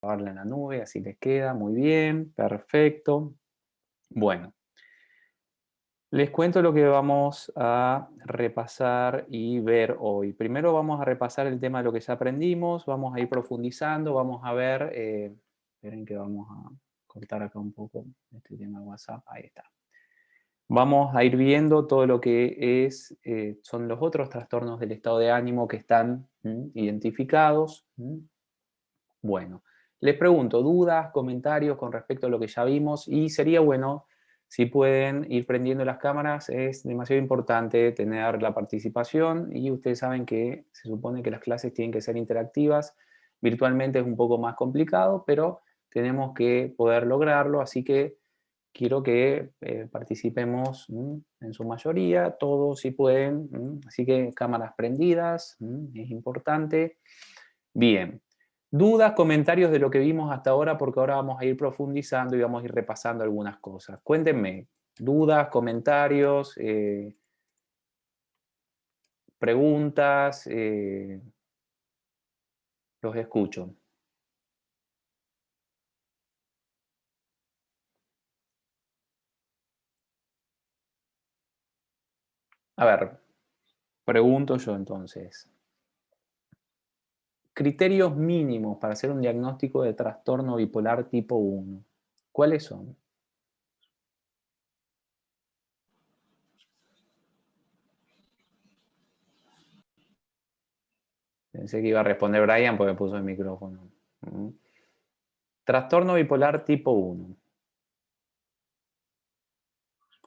grabarla en la nube, así les queda, muy bien, perfecto. Bueno, les cuento lo que vamos a repasar y ver hoy. Primero vamos a repasar el tema de lo que ya aprendimos, vamos a ir profundizando, vamos a ver, esperen que vamos a cortar acá un poco este tema de WhatsApp, ahí está. Vamos a ir viendo todo lo que son los otros trastornos del estado de ánimo que están identificados. Bueno, les pregunto, dudas, comentarios con respecto a lo que ya vimos y sería bueno si pueden ir prendiendo las cámaras, es demasiado importante tener la participación y ustedes saben que se supone que las clases tienen que ser interactivas, virtualmente es un poco más complicado, pero tenemos que poder lograrlo, así que quiero que participemos en su mayoría, todos si pueden, así que cámaras prendidas, es importante. Bien. Dudas, comentarios de lo que vimos hasta ahora, porque ahora vamos a ir profundizando y vamos a ir repasando algunas cosas. Cuéntenme, dudas, comentarios, preguntas, los escucho. A ver, pregunto yo entonces. Criterios mínimos para hacer un diagnóstico de trastorno bipolar tipo 1. ¿Cuáles son? Pensé que iba a responder Brian porque puso el micrófono. Mm. Trastorno bipolar tipo 1.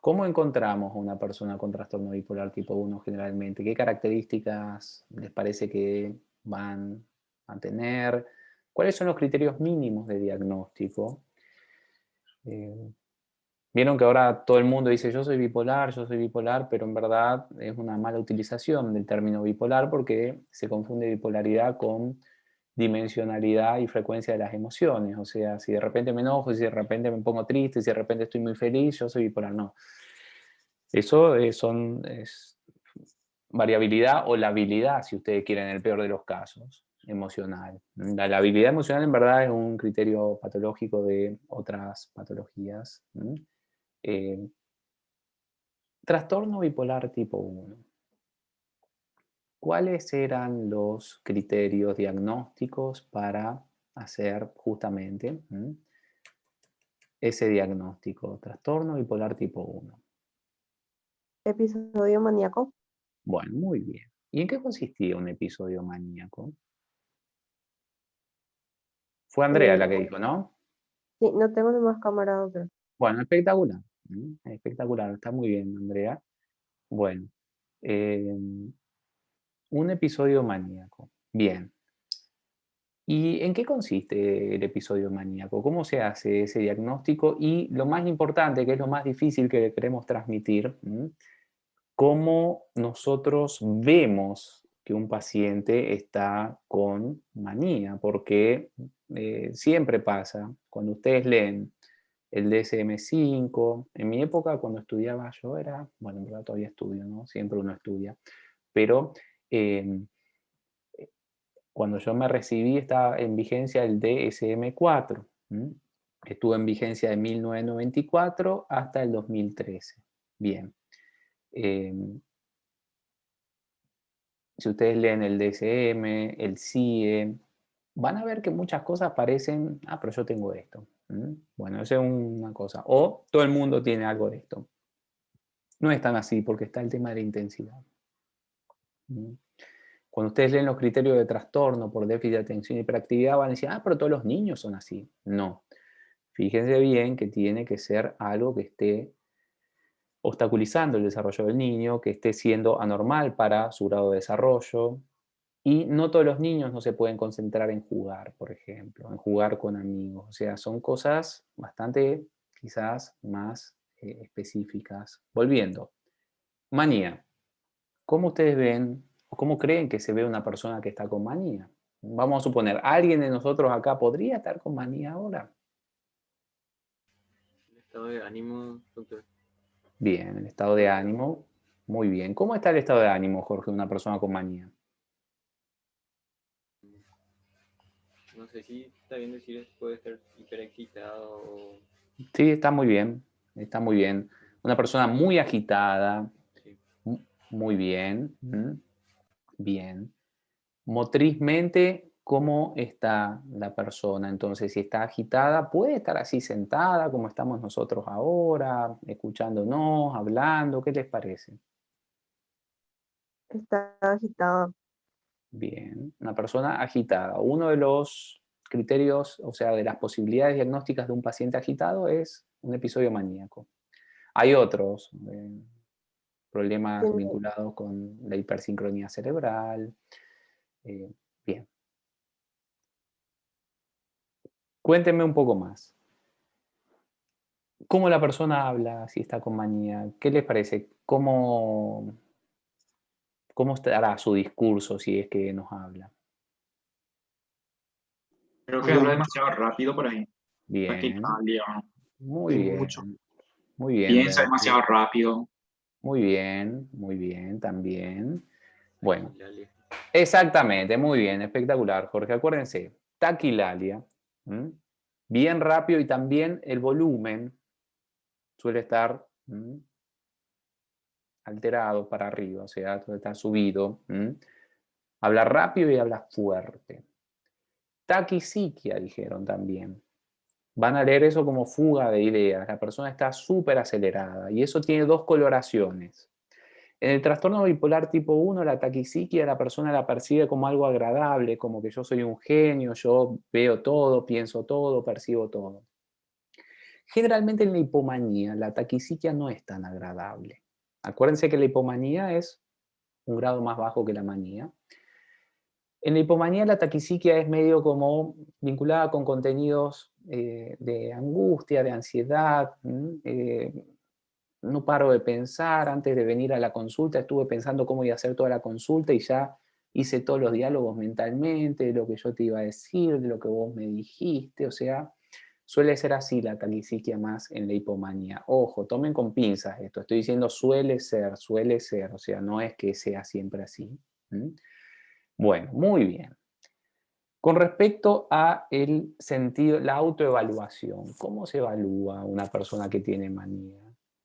¿Cómo encontramos a una persona con trastorno bipolar tipo 1 generalmente? ¿Qué características les parece que van a tener? ¿Cuáles son los criterios mínimos de diagnóstico? Eh, Vieron que ahora todo el mundo dice yo soy bipolar, pero en verdad es una mala utilización del término bipolar porque se confunde bipolaridad con dimensionalidad y frecuencia de las emociones. O sea, si de repente me enojo, si de repente me pongo triste, si de repente estoy muy feliz, yo soy bipolar. No. Eso es variabilidad o labilidad, si ustedes quieren, en el peor de los casos, emocional. La labilidad emocional en verdad es un criterio patológico de otras patologías. Eh, Trastorno bipolar tipo 1. ¿Cuáles eran los criterios diagnósticos para hacer justamente ese diagnóstico? Trastorno bipolar tipo 1. Episodio maníaco. Bueno, muy bien. ¿Y en qué consistía un episodio maníaco? Fue Andrea la que No, dijo, ¿no? sí, no tengo más cámara otra. Bueno, espectacular. Espectacular, está muy bien, Andrea. Bueno, eh, un episodio maníaco. Bien. ¿Y en qué consiste el episodio maníaco? ¿Cómo se hace ese diagnóstico? Y lo más importante, que es lo más difícil que queremos transmitir, cómo nosotros vemos que un paciente está con manía, porque siempre pasa, cuando ustedes leen el DSM-5, en mi época cuando estudiaba yo era, bueno, en verdad todavía estudio, ¿no? Siempre uno estudia, pero eh, cuando yo me recibí estaba en vigencia el DSM-4, estuvo en vigencia de 1994 hasta el 2013. Bien. Eh, si ustedes leen el DSM, el CIE, van a ver que muchas cosas parecen, pero yo tengo esto. Bueno, esa es una cosa. O todo el mundo tiene algo de esto. No es tan así porque está el tema de la intensidad. ¿Mm? Cuando ustedes leen los criterios de trastorno por déficit de atención y hiperactividad, van a decir, pero todos los niños son así. No. Fíjense bien que tiene que ser algo que esté obstaculizando el desarrollo del niño, que esté siendo anormal para su grado de desarrollo. Y no todos los niños no se pueden concentrar en jugar, por ejemplo, en jugar con amigos. O sea, son cosas bastante quizás más específicas. Volviendo, manía. ¿Cómo ustedes ven o cómo creen que se ve una persona que está con manía? Vamos a suponer, ¿alguien de nosotros acá podría estar con manía ahora? El estado de ánimo, doctor. Bien, el estado de ánimo. Muy bien. ¿Cómo está el estado de ánimo, Jorge, de una persona con manía? No sé si está bien decir puede estar hiperexcitado o... Sí, está muy bien, está muy bien. Una persona muy agitada, Sí. muy bien, bien. Motrizmente, ¿cómo está la persona? Entonces, si está agitada, puede estar así sentada, como estamos nosotros ahora, escuchándonos, hablando, ¿qué les parece? Está agitada. Bien, una persona agitada. Uno de los criterios, o sea, de las posibilidades diagnósticas de un paciente agitado es un episodio maníaco. Hay otros problemas Tiene, vinculados con la hipersincronía cerebral. eh, bien, cuéntenme un poco más. ¿Cómo la persona habla si está con manía? ¿Qué les parece? ¿Cómo estará su discurso si es que nos habla? Creo que habla demasiado rápido por ahí. Bien, Taquicardia muy y mucho. bien, muy bien, Piensa Beatriz. demasiado rápido. Muy bien, también. Bueno, Taquilalia. exactamente, muy bien, espectacular, Jorge. Acuérdense, taquilalia, ¿m? Bien rápido y también el volumen suele estar alterado para arriba, o sea, está subido. Habla rápido y habla fuerte. Taquisiquia, dijeron también. Van a leer eso como fuga de ideas. La persona está súper acelerada y eso tiene dos coloraciones. En el trastorno bipolar tipo 1, la taquisiquia, la persona la percibe como algo agradable, como que yo soy un genio, yo veo todo, pienso todo, percibo todo. Generalmente en la hipomanía, la taquisiquia no es tan agradable. Acuérdense que la hipomanía es un grado más bajo que la manía. En la hipomanía la taquisiquia es medio como vinculada con contenidos de angustia, de ansiedad. No paro de pensar, antes de venir a la consulta estuve pensando cómo iba a hacer toda la consulta y ya hice todos los diálogos mentalmente, de lo que yo te iba a decir, de lo que vos me dijiste, o sea, suele ser así la taquisiquia más en la hipomanía. Ojo, tomen con pinzas esto, estoy diciendo suele ser, o sea, no es que sea siempre así. Bueno, muy bien. Con respecto a el sentido, la autoevaluación, ¿cómo se evalúa una persona que tiene manía?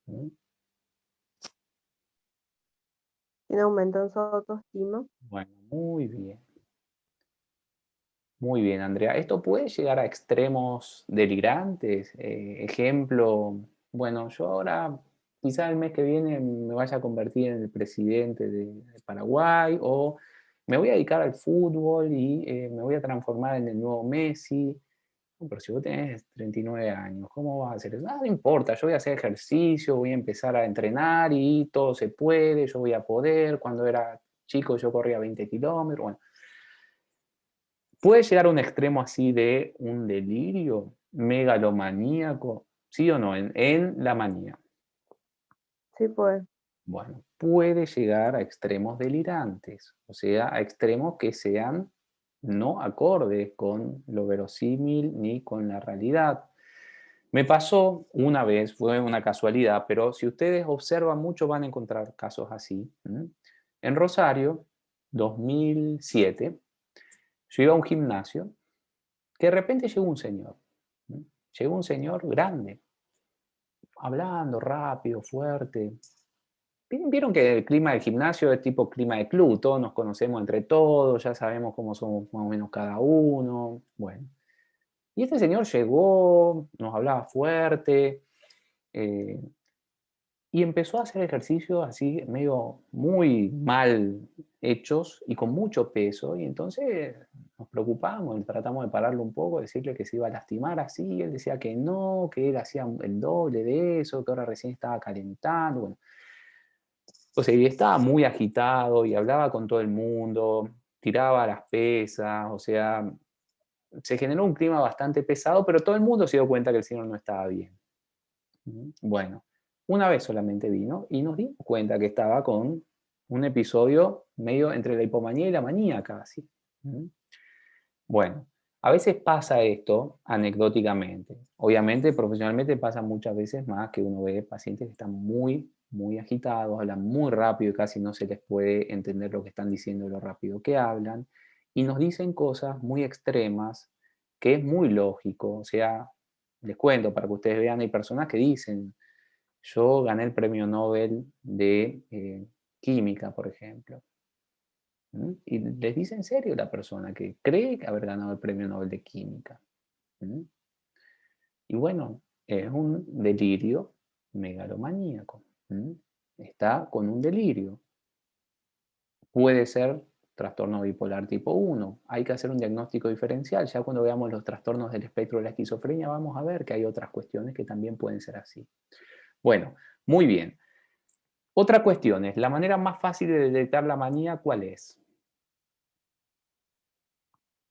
¿Mm? tiene aumento en su autoestima. Bueno, muy bien, Andrea. Esto puede llegar a extremos delirantes. Ejemplo, bueno, yo ahora, quizá el mes que viene me vaya a convertir en el presidente de Paraguay o me voy a dedicar al fútbol y me voy a transformar en el nuevo Messi. Pero si vos tenés 39 años, ¿cómo vas a hacer eso? No importa, yo voy a hacer ejercicio, voy a empezar a entrenar y todo se puede, yo voy a poder. Cuando era chico yo corría 20 kilómetros. Bueno, puede llegar a un extremo así de un delirio megalomaníaco, ¿sí o no? En la manía. Sí, pues. Bueno, puede llegar a extremos delirantes, o sea, a extremos que sean no acordes con lo verosímil ni con la realidad. Me pasó una vez, fue una casualidad, pero si ustedes observan mucho van a encontrar casos así. En Rosario, 2007, yo iba a un gimnasio que de repente llegó un señor. Llegó un señor grande, hablando rápido, fuerte. Vieron que el clima del gimnasio es tipo clima de club, todos nos conocemos entre todos, ya sabemos cómo somos más o menos cada uno. Bueno, y este señor llegó, nos hablaba fuerte, eh, y empezó a hacer ejercicios así medio muy mal hechos y con mucho peso. Y entonces nos preocupamos, tratamos de pararlo un poco, decirle que se iba a lastimar así. Él decía que no, que él hacía el doble de eso, que ahora recién estaba calentando. Bueno, o sea, y estaba muy agitado y hablaba con todo el mundo, tiraba las pesas, o sea, se generó un clima bastante pesado, pero todo el mundo se dio cuenta que el señor no estaba bien. Bueno, una vez solamente vino y nos dimos cuenta que estaba con un episodio medio entre la hipomanía y la manía casi. Bueno, a veces pasa esto anecdóticamente. Obviamente, profesionalmente pasa muchas veces más que uno ve pacientes que están muy, muy agitados, hablan muy rápido y casi no se les puede entender lo que están diciendo, lo rápido que hablan, y nos dicen cosas muy extremas que es muy lógico. O sea, les cuento para que ustedes vean, hay personas que dicen, yo gané el premio Nobel de química, por ejemplo. ¿Mm? Y les dice en serio la persona que cree haber ganado el premio Nobel de química. ¿Mm? Y bueno, es un delirio megalomaníaco. ¿Mm? Está con un delirio. Puede ser trastorno bipolar tipo 1. Hay que hacer un diagnóstico diferencial. Ya cuando veamos los trastornos del espectro de la esquizofrenia vamos a ver que hay otras cuestiones que también pueden ser así. Bueno, muy bien. Otra cuestión es, la manera más fácil de detectar la manía, ¿cuál es?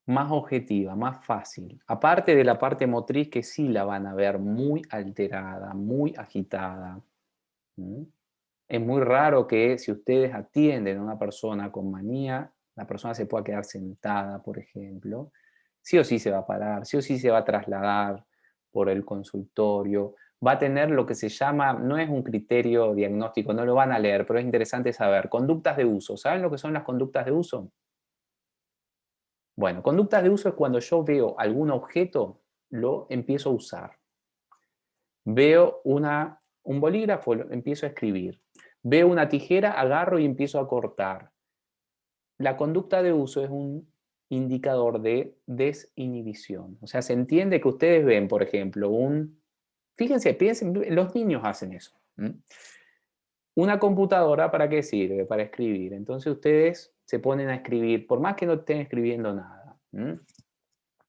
Más objetiva, más fácil. Aparte de la parte motriz que sí la van a ver muy alterada, muy agitada. ¿Mm? Es muy raro que si ustedes atienden a una persona con manía, la persona se pueda quedar sentada, por ejemplo. Sí o sí se va a parar, sí o sí se va a trasladar por el consultorio. Va a tener lo que se llama, no es un criterio diagnóstico, no lo van a leer, pero es interesante saber, conductas de uso. ¿Saben lo que son las conductas de uso? Bueno, conductas de uso es cuando yo veo algún objeto, lo empiezo a usar. Veo un bolígrafo, empiezo a escribir. Veo una tijera, agarro y empiezo a cortar. La conducta de uso es un indicador de desinhibición. O sea, se entiende que ustedes ven, por ejemplo, fíjense, piensen, los niños hacen eso. Una computadora, ¿para qué sirve? Para escribir. Entonces ustedes se ponen a escribir, por más que no estén escribiendo nada.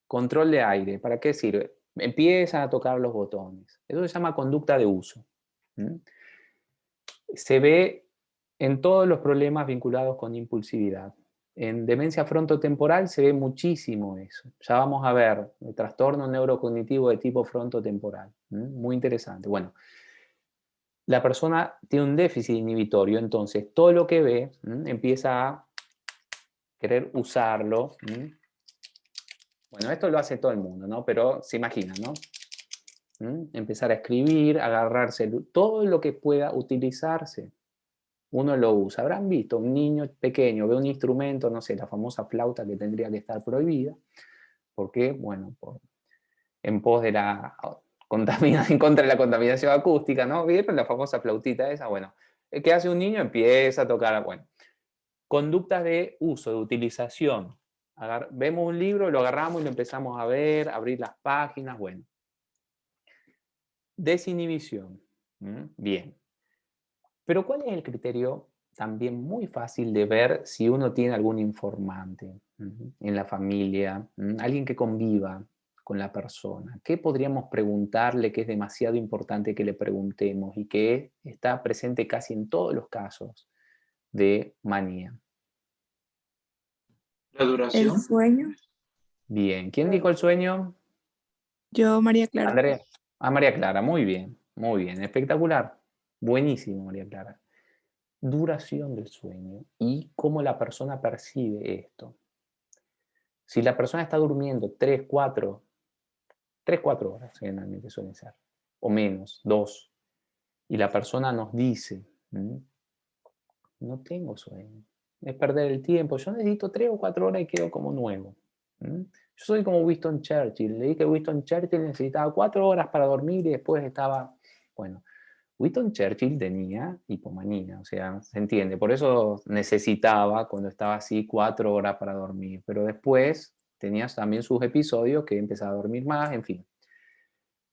Control de aire, ¿para qué sirve? Empiezan a tocar los botones. Eso se llama conducta de uso. Se ve en todos los problemas vinculados con impulsividad. En demencia frontotemporal se ve muchísimo eso. Ya vamos a ver el trastorno neurocognitivo de tipo frontotemporal. Muy interesante. Bueno, la persona tiene un déficit inhibitorio, entonces todo lo que ve empieza a querer usarlo. Bueno, esto lo hace todo el mundo, ¿no? Pero se imagina, ¿no? Empezar a escribir, agarrarse, todo lo que pueda utilizarse, uno lo usa. Habrán visto un niño pequeño, ve un instrumento, no sé, la famosa flauta que tendría que estar prohibida, porque, bueno, en pos de en contra de la contaminación acústica, ¿no? ¿Vieron la famosa flautita esa? Bueno, ¿qué hace un niño? Empieza a tocar, bueno, conductas de uso, de utilización. Vemos un libro, lo agarramos y lo empezamos a ver, abrir las páginas, bueno. Desinhibición. Bien. Pero ¿cuál es el criterio también muy fácil de ver si uno tiene algún informante en la familia, alguien que conviva con la persona? ¿Qué podríamos preguntarle que es demasiado importante que le preguntemos y que está presente casi en todos los casos de manía? La El duración. sueño. Bien. ¿Quién dijo el sueño? Yo, María Clara. Andrea. Ah, María Clara. Muy bien. Espectacular. Buenísimo, María Clara. Duración del sueño y cómo la persona percibe esto. Si la persona está durmiendo 3-4 horas, generalmente suelen ser, o menos, 2, y la persona nos dice, no tengo sueño, es perder el tiempo, yo necesito 3 o 4 horas y quedo como nuevo. Yo soy como Winston Churchill, leí que Winston Churchill necesitaba 4 horas para dormir y después estaba, bueno, Winston Churchill tenía hipomanía, o sea, se entiende, por eso necesitaba cuando estaba así 4 horas para dormir, pero después tenía también sus episodios que empezaba a dormir más, en fin.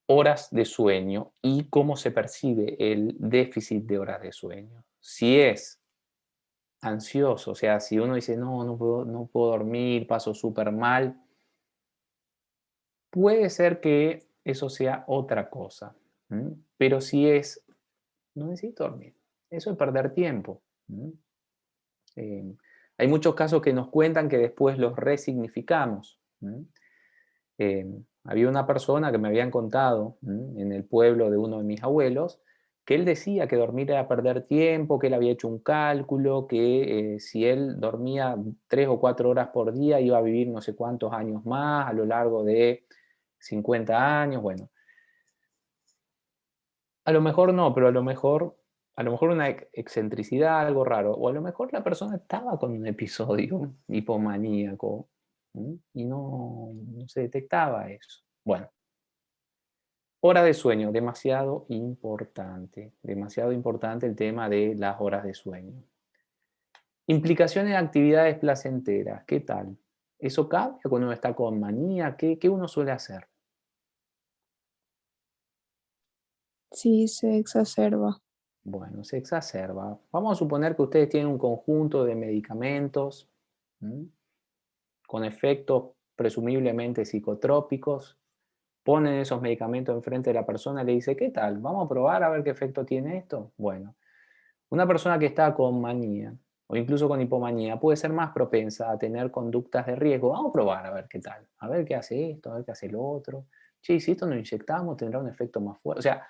Horas de sueño y cómo se percibe el déficit de horas de sueño. Si es ansioso, o sea, si uno dice, no puedo dormir, paso súper mal, puede ser que eso sea otra cosa, pero si es no necesito dormir. Eso es perder tiempo. Hay muchos casos que nos cuentan que después los resignificamos. Había una persona que me habían contado en el pueblo de uno de mis abuelos que él decía que dormir era perder tiempo, que él había hecho un cálculo, que si él dormía 3 o 4 horas por día iba a vivir no sé cuántos años más a lo largo de 50 años. Bueno, a lo mejor no, pero a lo mejor una excentricidad, algo raro, o a lo mejor la persona estaba con un episodio hipomaníaco, y no se detectaba eso. Bueno, hora de sueño, demasiado importante el tema de las horas de sueño. Implicaciones de actividades placenteras, ¿qué tal? ¿Eso cambia cuando uno está con manía? ¿Qué uno suele hacer? Sí, se exacerba. Bueno, se exacerba. Vamos a suponer que ustedes tienen un conjunto de medicamentos, ¿m? Con efectos presumiblemente psicotrópicos. Ponen esos medicamentos enfrente de la persona y le dice, ¿qué tal? Vamos a probar a ver qué efecto tiene esto. Bueno, una persona que está con manía o incluso con hipomanía puede ser más propensa a tener conductas de riesgo. Vamos a probar a ver qué tal, a ver qué hace esto, a ver qué hace lo otro. Che, si esto nos inyectamos tendrá un efecto más fuerte. O sea,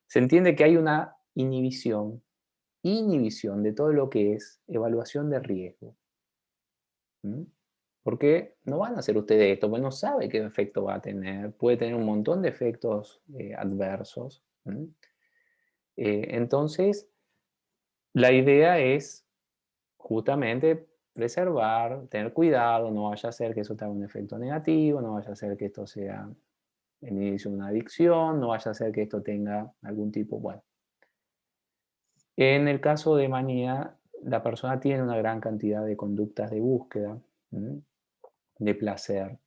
se entiende que hay una inhibición de todo lo que es evaluación de riesgo. ¿Mm? Porque no van a hacer ustedes esto, pues no sabe qué efecto va a tener, puede tener un montón de efectos adversos. ¿Mm? Entonces, la idea es justamente preservar, tener cuidado, no vaya a ser que eso tenga un efecto negativo, no vaya a ser que esto sea el inicio de una adicción, no vaya a ser que esto tenga algún tipo, bueno. En el caso de manía, la persona tiene una gran cantidad de conductas de búsqueda, de placer.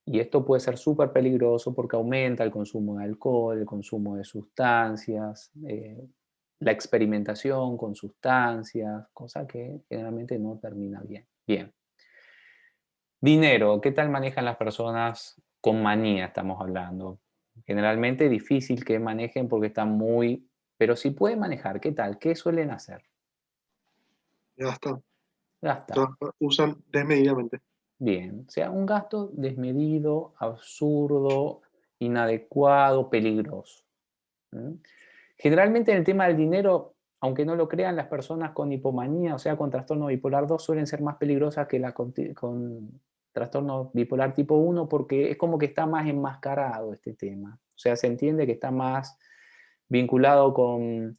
Y esto puede ser súper peligroso porque aumenta el consumo de alcohol, el consumo de sustancias, la experimentación con sustancias, cosa que generalmente no termina bien. Bien. Dinero, ¿qué tal manejan las personas con manía? Estamos hablando. Generalmente difícil que manejen porque están muy... Pero si pueden manejar, ¿qué tal? ¿Qué suelen hacer? Gastan, Gastar. usan desmedidamente. Bien, o sea, un gasto desmedido, absurdo, inadecuado, peligroso. ¿Mm? Generalmente en el tema del dinero, aunque no lo crean, las personas con hipomanía, o sea, con trastorno bipolar 2, suelen ser más peligrosas que las con trastorno bipolar tipo 1 porque es como que está más enmascarado este tema. O sea, se entiende que está más vinculado con,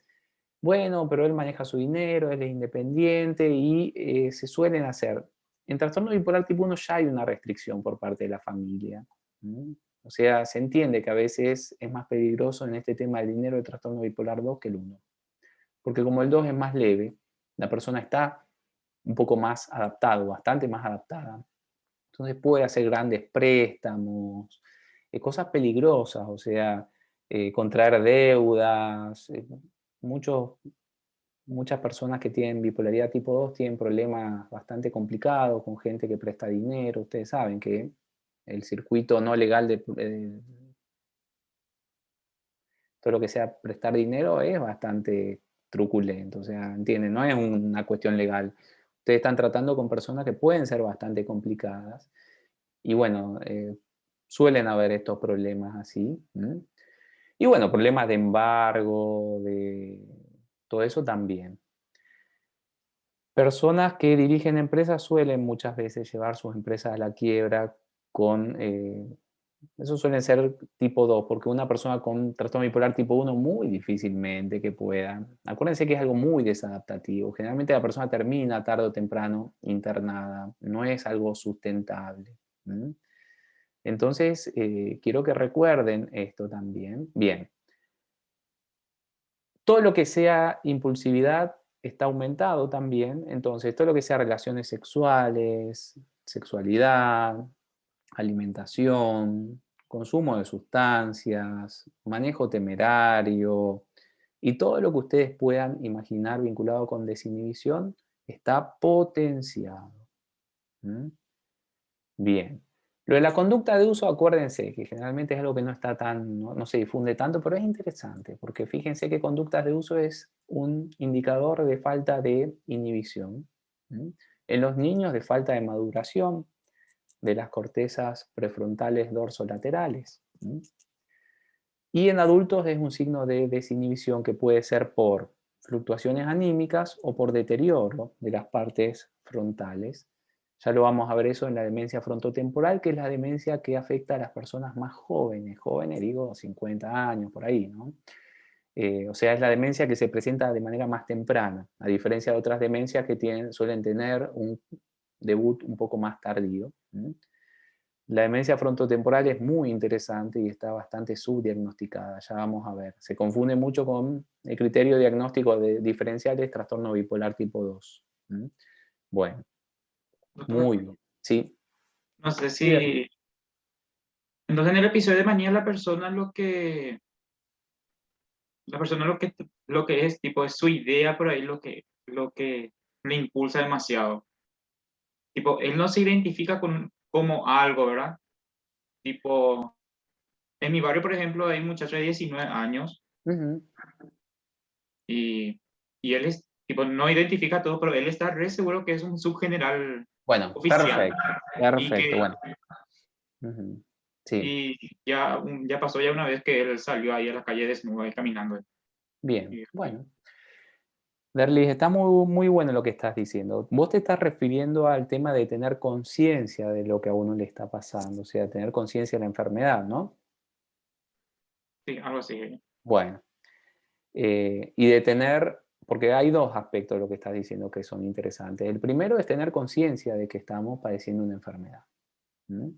bueno, pero él maneja su dinero, él es independiente y se suelen hacer. En trastorno bipolar tipo 1 ya hay una restricción por parte de la familia. ¿Mm? O sea, se entiende que a veces es más peligroso en este tema del dinero el trastorno bipolar 2 que el 1. Porque como el 2 es más leve, la persona está un poco más adaptada, bastante más adaptada. Entonces puede hacer grandes préstamos, cosas peligrosas, o sea, contraer deudas. Muchas personas que tienen bipolaridad tipo 2 tienen problemas bastante complicados con gente que presta dinero. Ustedes saben que el circuito no legal de todo lo que sea prestar dinero es bastante truculento. O sea, ¿entienden? No es una cuestión legal. Ustedes están tratando con personas que pueden ser bastante complicadas. Y bueno, suelen haber estos problemas así. Y bueno, problemas de embargo, de todo eso también. Personas que dirigen empresas suelen muchas veces llevar sus empresas a la quiebra con... eso suelen ser tipo 2, porque una persona con trastorno bipolar tipo 1 muy difícilmente que pueda. Acuérdense que es algo muy desadaptativo. Generalmente la persona termina tarde o temprano internada. No es algo sustentable. Entonces, quiero que recuerden esto también. Bien. Todo lo que sea impulsividad está aumentado también. Entonces, todo lo que sea relaciones sexuales, sexualidad, alimentación, consumo de sustancias, manejo temerario y todo lo que ustedes puedan imaginar vinculado con desinhibición está potenciado. Bien. Lo de la conducta de uso, acuérdense que generalmente es algo que no está no se difunde tanto, pero es interesante, porque fíjense que conductas de uso es un indicador de falta de inhibición. En los niños de falta de maduración de las cortezas prefrontales dorsolaterales. Y en adultos es un signo de desinhibición que puede ser por fluctuaciones anímicas o por deterioro de las partes frontales. Ya lo vamos a ver eso en la demencia frontotemporal, que es la demencia que afecta a las personas más jóvenes. Jóvenes, digo, 50 años, por ahí, ¿no? O sea, es la demencia que se presenta de manera más temprana, a diferencia de otras demencias que suelen tener un debut un poco más tardío. La demencia frontotemporal es muy interesante y está bastante subdiagnosticada, ya vamos a ver. Se confunde mucho con el criterio diagnóstico de diferenciales trastorno bipolar tipo 2. ¿Mm? Bueno, Doctor, muy bien. Sí, no sé sí, David. si... Entonces en el episodio de manía la persona lo que es, tipo, es su idea por ahí lo que le impulsa demasiado. Tipo, él no se identifica como algo, ¿verdad? Tipo, en mi barrio, por ejemplo, hay un muchacho de 19 años Ujú. y, y él es, tipo, no identifica todo, pero él está re seguro que es un subgeneral Bueno, oficial perfecto, y perfecto, que bueno. Ujú. Sí, y ya pasó ya una vez que él salió ahí a la calle desnudo y caminando. bien, Y- bueno. Derlis, está muy, muy bueno lo que estás diciendo. Vos te estás refiriendo al tema de tener conciencia de lo que a uno le está pasando, o sea, tener conciencia de la enfermedad, ¿no? sí, algo así. Bueno, y de tener, porque hay dos aspectos de lo que estás diciendo que son interesantes. El primero es tener conciencia de que estamos padeciendo una enfermedad. ¿Mm?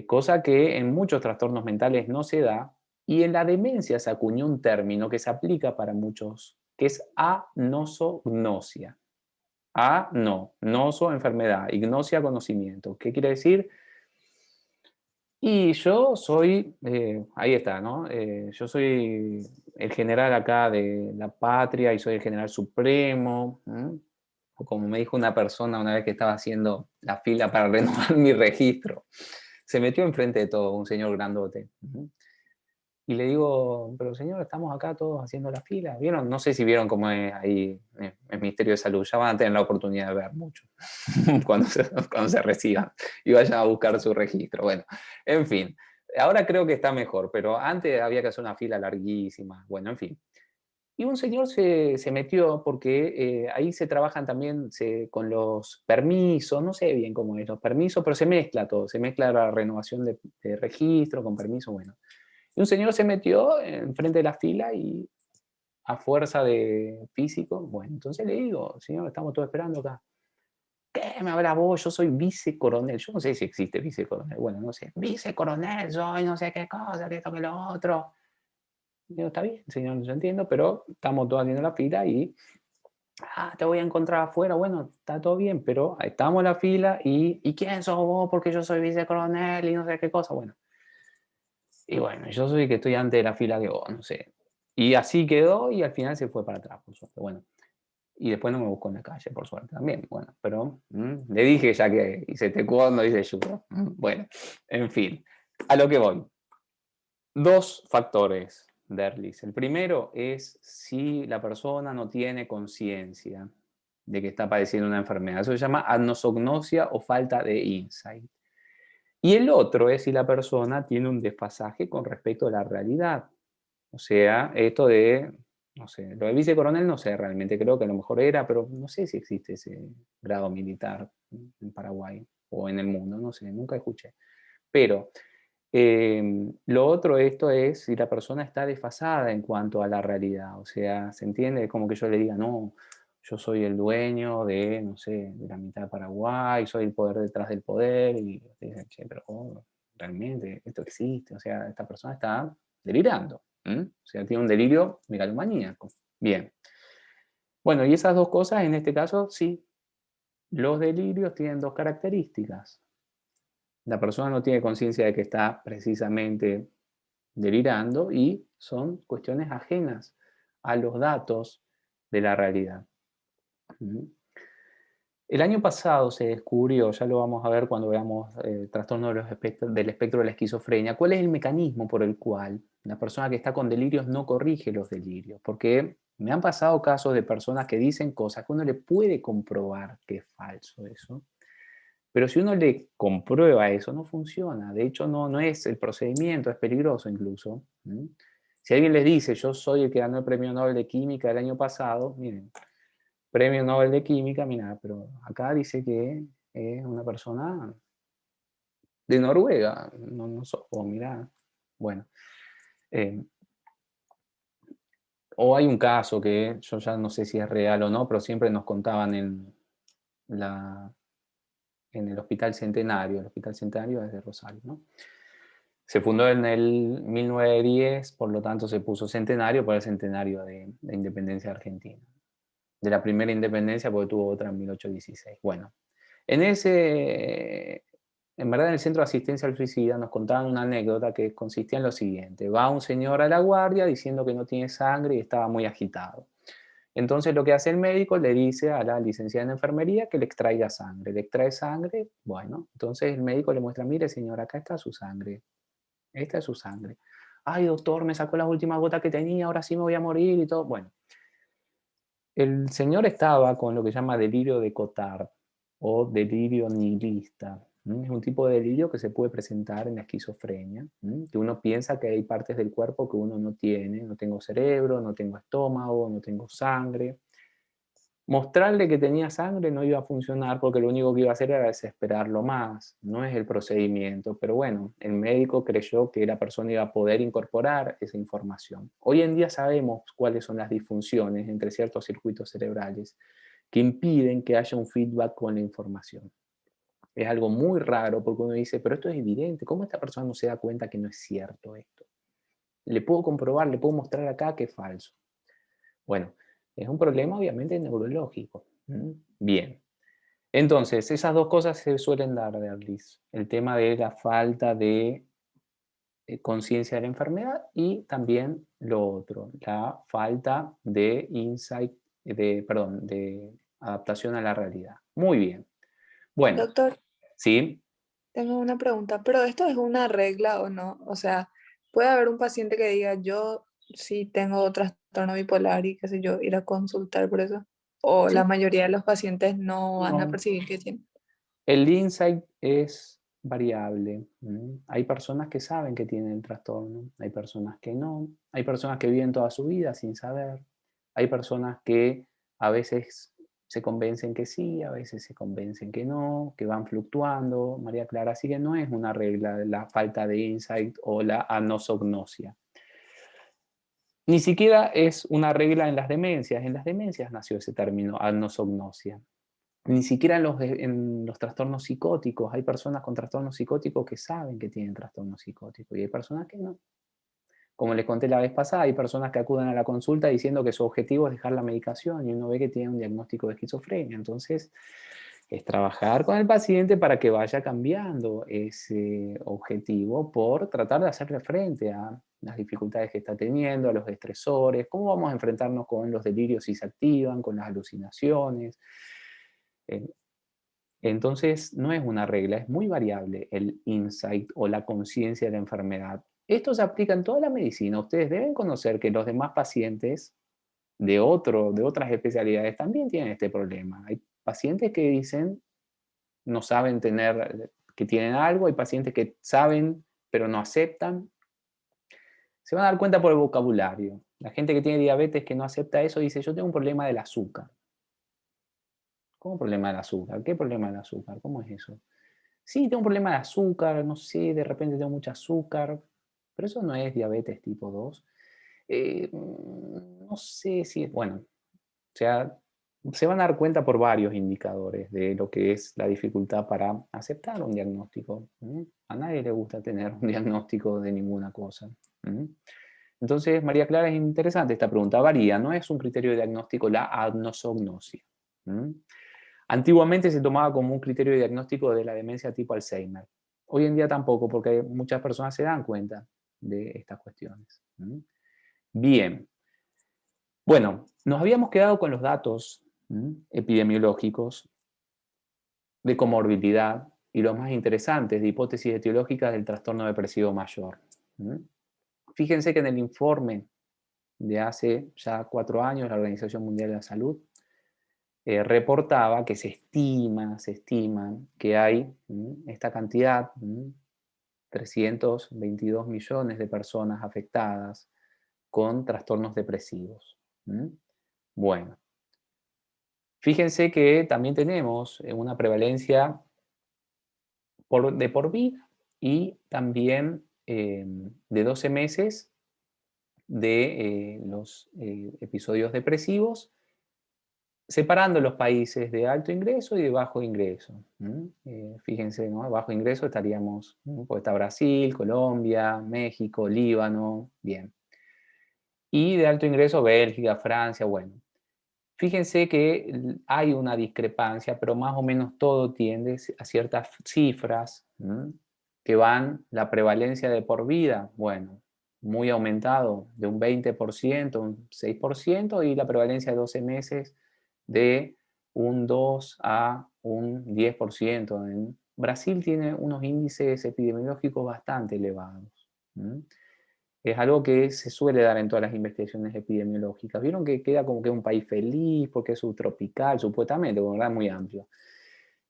Cosa que en muchos trastornos mentales no se da, y en la demencia se acuñó un término que se aplica para muchos, que es anosognosia. A, no. Noso, enfermedad. Ignosia, conocimiento. ¿Qué quiere decir? Y yo soy, ahí está, ¿no? Yo soy el general acá de la patria y soy el general supremo. O como me dijo una persona una vez que estaba haciendo la fila para renovar mi registro, se metió enfrente de todo, un señor grandote. Y le digo, pero señor, estamos acá todos haciendo la fila. ¿Vieron? No sé si vieron cómo es ahí el Ministerio de Salud. Ya van a tener la oportunidad de ver mucho cuando se reciban y vayan a buscar su registro. Bueno, en fin. Ahora creo que está mejor, pero antes había que hacer una fila larguísima. Bueno, en fin. Y un señor se metió porque ahí se trabajan también con los permisos, no sé bien cómo es los permisos, pero se mezcla todo, se mezcla la renovación de registro con permiso, bueno. Y un señor se metió enfrente de la fila y a fuerza de físico, bueno, entonces le digo, señor, estamos todos esperando acá. ¿Qué me habla vos? Yo soy vicecoronel. Yo no sé si existe vicecoronel. Bueno, no sé. Vicecoronel, soy no sé qué cosa, que esto, que lo otro. Digo, está bien, señor, yo entiendo, pero estamos todos haciendo la fila y te voy a encontrar afuera. Bueno, está todo bien, pero estamos en la fila y ¿quién sos vos? Porque yo soy vicecoronel y no sé qué cosa. Bueno, y bueno, yo soy el que estoy antes de la fila que vos, no sé. Y así quedó y al final se fue para atrás, por suerte. Bueno, y después no me buscó en la calle, por suerte también. Bueno, pero le dije ya que hice taekwondo, hice judo. Bueno, en fin, a lo que voy. Dos factores, Derlis. El primero es si la persona no tiene conciencia de que está padeciendo una enfermedad. Eso se llama anosognosia o falta de insight. Y el otro es si la persona tiene un desfasaje con respecto a la realidad. O sea, esto de, no sé, lo del vicecoronel no sé realmente, creo que a lo mejor era, pero no sé si existe ese grado militar en Paraguay o en el mundo, no sé, nunca escuché. Pero lo otro de esto es si la persona está desfasada en cuanto a la realidad. O sea, ¿se entiende? Es como que yo le diga, no, yo soy el dueño de, no sé, de la mitad de Paraguay, soy el poder detrás del poder, y dicen, che, pero realmente esto existe. O sea, esta persona está delirando. O sea, tiene un delirio megalomaníaco. Bien. Bueno, y esas dos cosas, en este caso, sí, los delirios tienen dos características. La persona no tiene conciencia de que está precisamente delirando y son cuestiones ajenas a los datos de la realidad. El año pasado se descubrió, ya lo vamos a ver cuando veamos trastorno del espectro de la esquizofrenia, cuál es el mecanismo por el cual la persona que está con delirios no corrige los delirios. Porque me han pasado casos de personas que dicen cosas que uno le puede comprobar que es falso eso, pero si uno le comprueba eso, no funciona. De hecho, no es el procedimiento, es peligroso incluso. Si alguien les dice, yo soy el que ganó el premio Nobel de Química el año pasado, miren, premio Nobel de Química, mira, pero acá dice que es una persona de Noruega, no o mira, bueno. eh, o hay un caso que yo ya no sé si es real o no, pero siempre nos contaban en la en el Hospital Centenario. El Hospital Centenario es de Rosario, ¿no? Se fundó en el 1910, por lo tanto se puso centenario por el centenario de independencia argentina. De la primera independencia, porque tuvo otra en 1816. Bueno, en verdad en el Centro de Asistencia al Suicida nos contaban una anécdota que consistía en lo siguiente. Va un señor a la guardia diciendo que no tiene sangre y estaba muy agitado. Entonces lo que hace el médico le dice a la licenciada en enfermería que le extraiga sangre. Le extrae sangre, bueno, entonces el médico le muestra, mire señor, acá está su sangre. Esta es su sangre. Ay, doctor, me sacó las últimas gotas que tenía, ahora sí me voy a morir y todo. Bueno, el señor estaba con lo que llama delirio de Cotard o delirio nihilista. Es un tipo de delirio que se puede presentar en la esquizofrenia, que uno piensa que hay partes del cuerpo que uno no tiene. No tengo cerebro, no tengo estómago, no tengo sangre. Mostrarle que tenía sangre no iba a funcionar porque lo único que iba a hacer era desesperarlo más. No es el procedimiento, pero bueno, el médico creyó que la persona iba a poder incorporar esa información. Hoy en día sabemos cuáles son las disfunciones entre ciertos circuitos cerebrales que impiden que haya un feedback con la información. Es algo muy raro porque uno dice, pero esto es evidente, ¿cómo esta persona no se da cuenta que no es cierto esto? Le puedo comprobar, le puedo mostrar acá que es falso. Bueno, es un problema obviamente neurológico. Bien. Entonces, esas dos cosas se suelen dar, Liz. El tema de la falta de conciencia de la enfermedad y también lo otro, la falta de insight, de adaptación a la realidad. Muy bien. Bueno, Doctor, sí. tengo una pregunta, pero ¿esto es una regla o no? O sea, puede haber un paciente que diga, yo sí tengo trastorno bipolar y qué sé yo, ir a consultar por eso. O la Sí. mayoría de los pacientes no van a No. percibir que tienen. El insight es variable. Hay personas que saben que tienen el trastorno, hay personas que no, hay personas que viven toda su vida sin saber, hay personas que a veces se convencen que sí, a veces se convencen que no, que van fluctuando, María Clara, así que no es una regla la falta de insight o la anosognosia. Ni siquiera es una regla en las demencias nació ese término, anosognosia. Ni siquiera en los trastornos psicóticos. Hay personas con trastornos psicóticos que saben que tienen trastorno psicótico y hay personas que no. Como les conté la vez pasada, hay personas que acuden a la consulta diciendo que su objetivo es dejar la medicación y uno ve que tiene un diagnóstico de esquizofrenia. Entonces, es trabajar con el paciente para que vaya cambiando ese objetivo por tratar de hacerle frente a las dificultades que está teniendo, a los estresores, cómo vamos a enfrentarnos con los delirios si se activan, con las alucinaciones. Eh, Entonces, no es una regla, es muy variable el insight o la conciencia de la enfermedad. Esto se aplica en toda la medicina. Ustedes deben conocer que los demás pacientes de otras especialidades también tienen este problema. Hay pacientes que dicen, no saben que tienen algo, hay pacientes que saben, pero no aceptan. Se van a dar cuenta por el vocabulario. La gente que tiene diabetes que no acepta eso dice, yo tengo un problema del azúcar. ¿Cómo problema del azúcar? ¿Qué problema del azúcar? ¿Cómo es eso? Sí, tengo un problema de azúcar, no sé, de repente tengo mucho azúcar, pero eso no es diabetes tipo 2. No sé si, bueno, o sea, se van a dar cuenta por varios indicadores de lo que es la dificultad para aceptar un diagnóstico. A nadie le gusta tener un diagnóstico de ninguna cosa. Entonces, María Clara, es interesante esta pregunta. Varía, no es un criterio de diagnóstico la anosognosia. Antiguamente se tomaba como un criterio de diagnóstico de la demencia tipo Alzheimer. Hoy en día tampoco, porque muchas personas se dan cuenta de estas cuestiones. Bien. Bueno, nos habíamos quedado con los datos epidemiológicos de comorbilidad y los más interesantes de hipótesis etiológicas del trastorno depresivo mayor. Fíjense que en el informe de hace ya 4 años, la Organización Mundial de la Salud reportaba que se estima que hay esta cantidad, 322 millones de personas afectadas con trastornos depresivos. Bueno, fíjense que también tenemos una prevalencia de por vida y también de 12 meses de los episodios depresivos separando los países de alto ingreso y de bajo ingreso. Fíjense, ¿no? Bajo ingreso estaríamos, pues está Brasil, Colombia, México, Líbano, bien. Y de alto ingreso, Bélgica, Francia, bueno. Fíjense que hay una discrepancia, pero más o menos todo tiende a ciertas cifras que van, la prevalencia de por vida, bueno, muy aumentado, de un 20%, un 6%, y la prevalencia de 12 meses de un 2 a un 10%. En Brasil tiene unos índices epidemiológicos bastante elevados. Es algo que se suele dar en todas las investigaciones epidemiológicas. Vieron que queda como que un país feliz porque es subtropical, supuestamente, porque es muy amplio.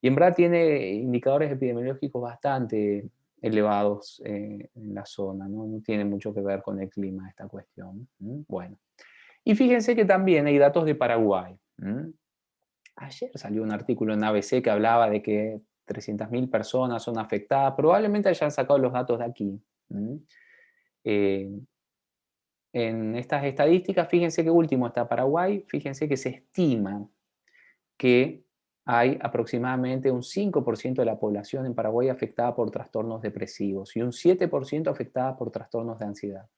Y en verdad tiene indicadores epidemiológicos bastante elevados en la zona, ¿no? No tiene mucho que ver con el clima esta cuestión. Bueno. Y fíjense que también hay datos de Paraguay. Ayer salió un artículo en ABC que hablaba de que 300.000 personas son afectadas. Probablemente hayan sacado los datos de aquí. En estas estadísticas, fíjense que último está Paraguay, fíjense que se estima que hay aproximadamente un 5% de la población en Paraguay afectada por trastornos depresivos y un 7% afectada por trastornos de ansiedad.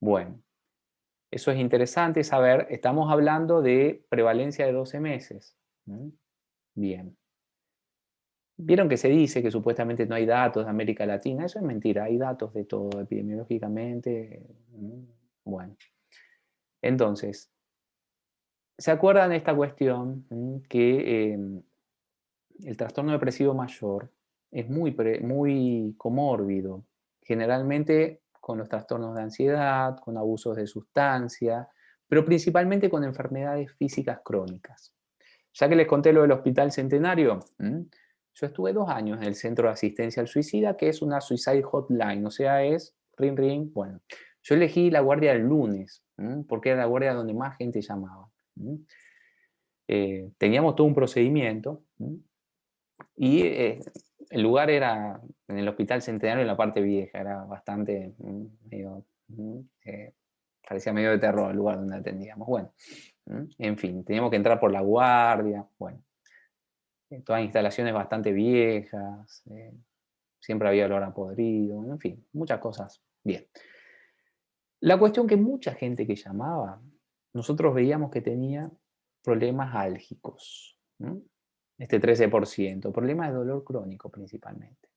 Bueno, eso es interesante saber, estamos hablando de prevalencia de 12 meses. Bien. Vieron que se dice que supuestamente no hay datos de América Latina. Eso es mentira, hay datos de todo epidemiológicamente. Bueno, entonces, ¿se acuerdan de esta cuestión que el trastorno depresivo mayor es muy comórbido? Generalmente con los trastornos de ansiedad, con abusos de sustancia, pero principalmente con enfermedades físicas crónicas. Ya que les conté lo del Hospital Centenario, yo estuve 2 años en el Centro de Asistencia al Suicida, que es una Suicide Hotline, o sea, es ring ring. Bueno, yo elegí la guardia del lunes, porque era la guardia donde más gente llamaba. Teníamos todo un procedimiento y el lugar era en el Hospital Centenario, en la parte vieja, era bastante parecía medio de terror el lugar donde atendíamos. Bueno, en fin, teníamos que entrar por la guardia, bueno, todas instalaciones bastante viejas, siempre había olor a podrido, en fin, muchas cosas. Bien. La cuestión que mucha gente que llamaba, nosotros veíamos que tenía problemas álgicos, este 13%, problemas de dolor crónico principalmente.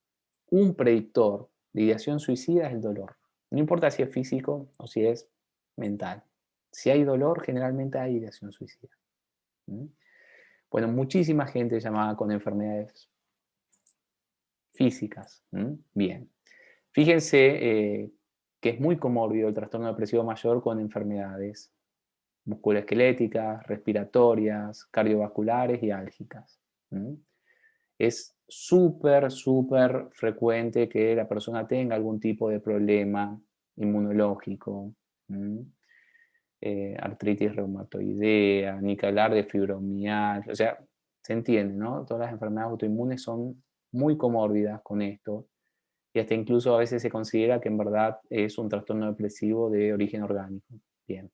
Un predictor de ideación suicida es el dolor. No importa si es físico o si es mental. Si hay dolor, generalmente hay ideación suicida. Bueno, muchísima gente llamaba con enfermedades físicas. Bien. Fíjense que es muy comórbido el trastorno depresivo mayor con enfermedades musculoesqueléticas, respiratorias, cardiovasculares y álgicas. Es súper frecuente que la persona tenga algún tipo de problema inmunológico, artritis reumatoidea, ni que hablar de fibromialgia, o sea, se entiende, ¿no? Todas las enfermedades autoinmunes son muy comórbidas con esto, y hasta incluso a veces se considera que en verdad es un trastorno depresivo de origen orgánico. Bien.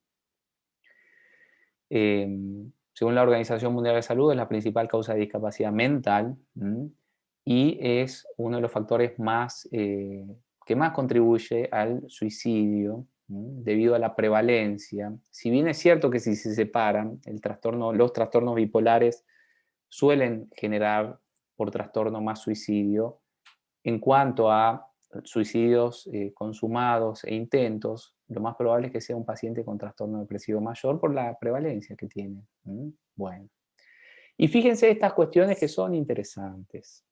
Según la Organización Mundial de Salud, es la principal causa de discapacidad mental y es uno de los factores que más contribuye al suicidio debido a la prevalencia. Si bien es cierto que si se separan, los trastornos bipolares suelen generar por trastorno más suicidio. En cuanto a suicidios consumados e intentos, lo más probable es que sea un paciente con trastorno depresivo mayor por la prevalencia que tiene. Bueno. Y fíjense estas cuestiones que son interesantes.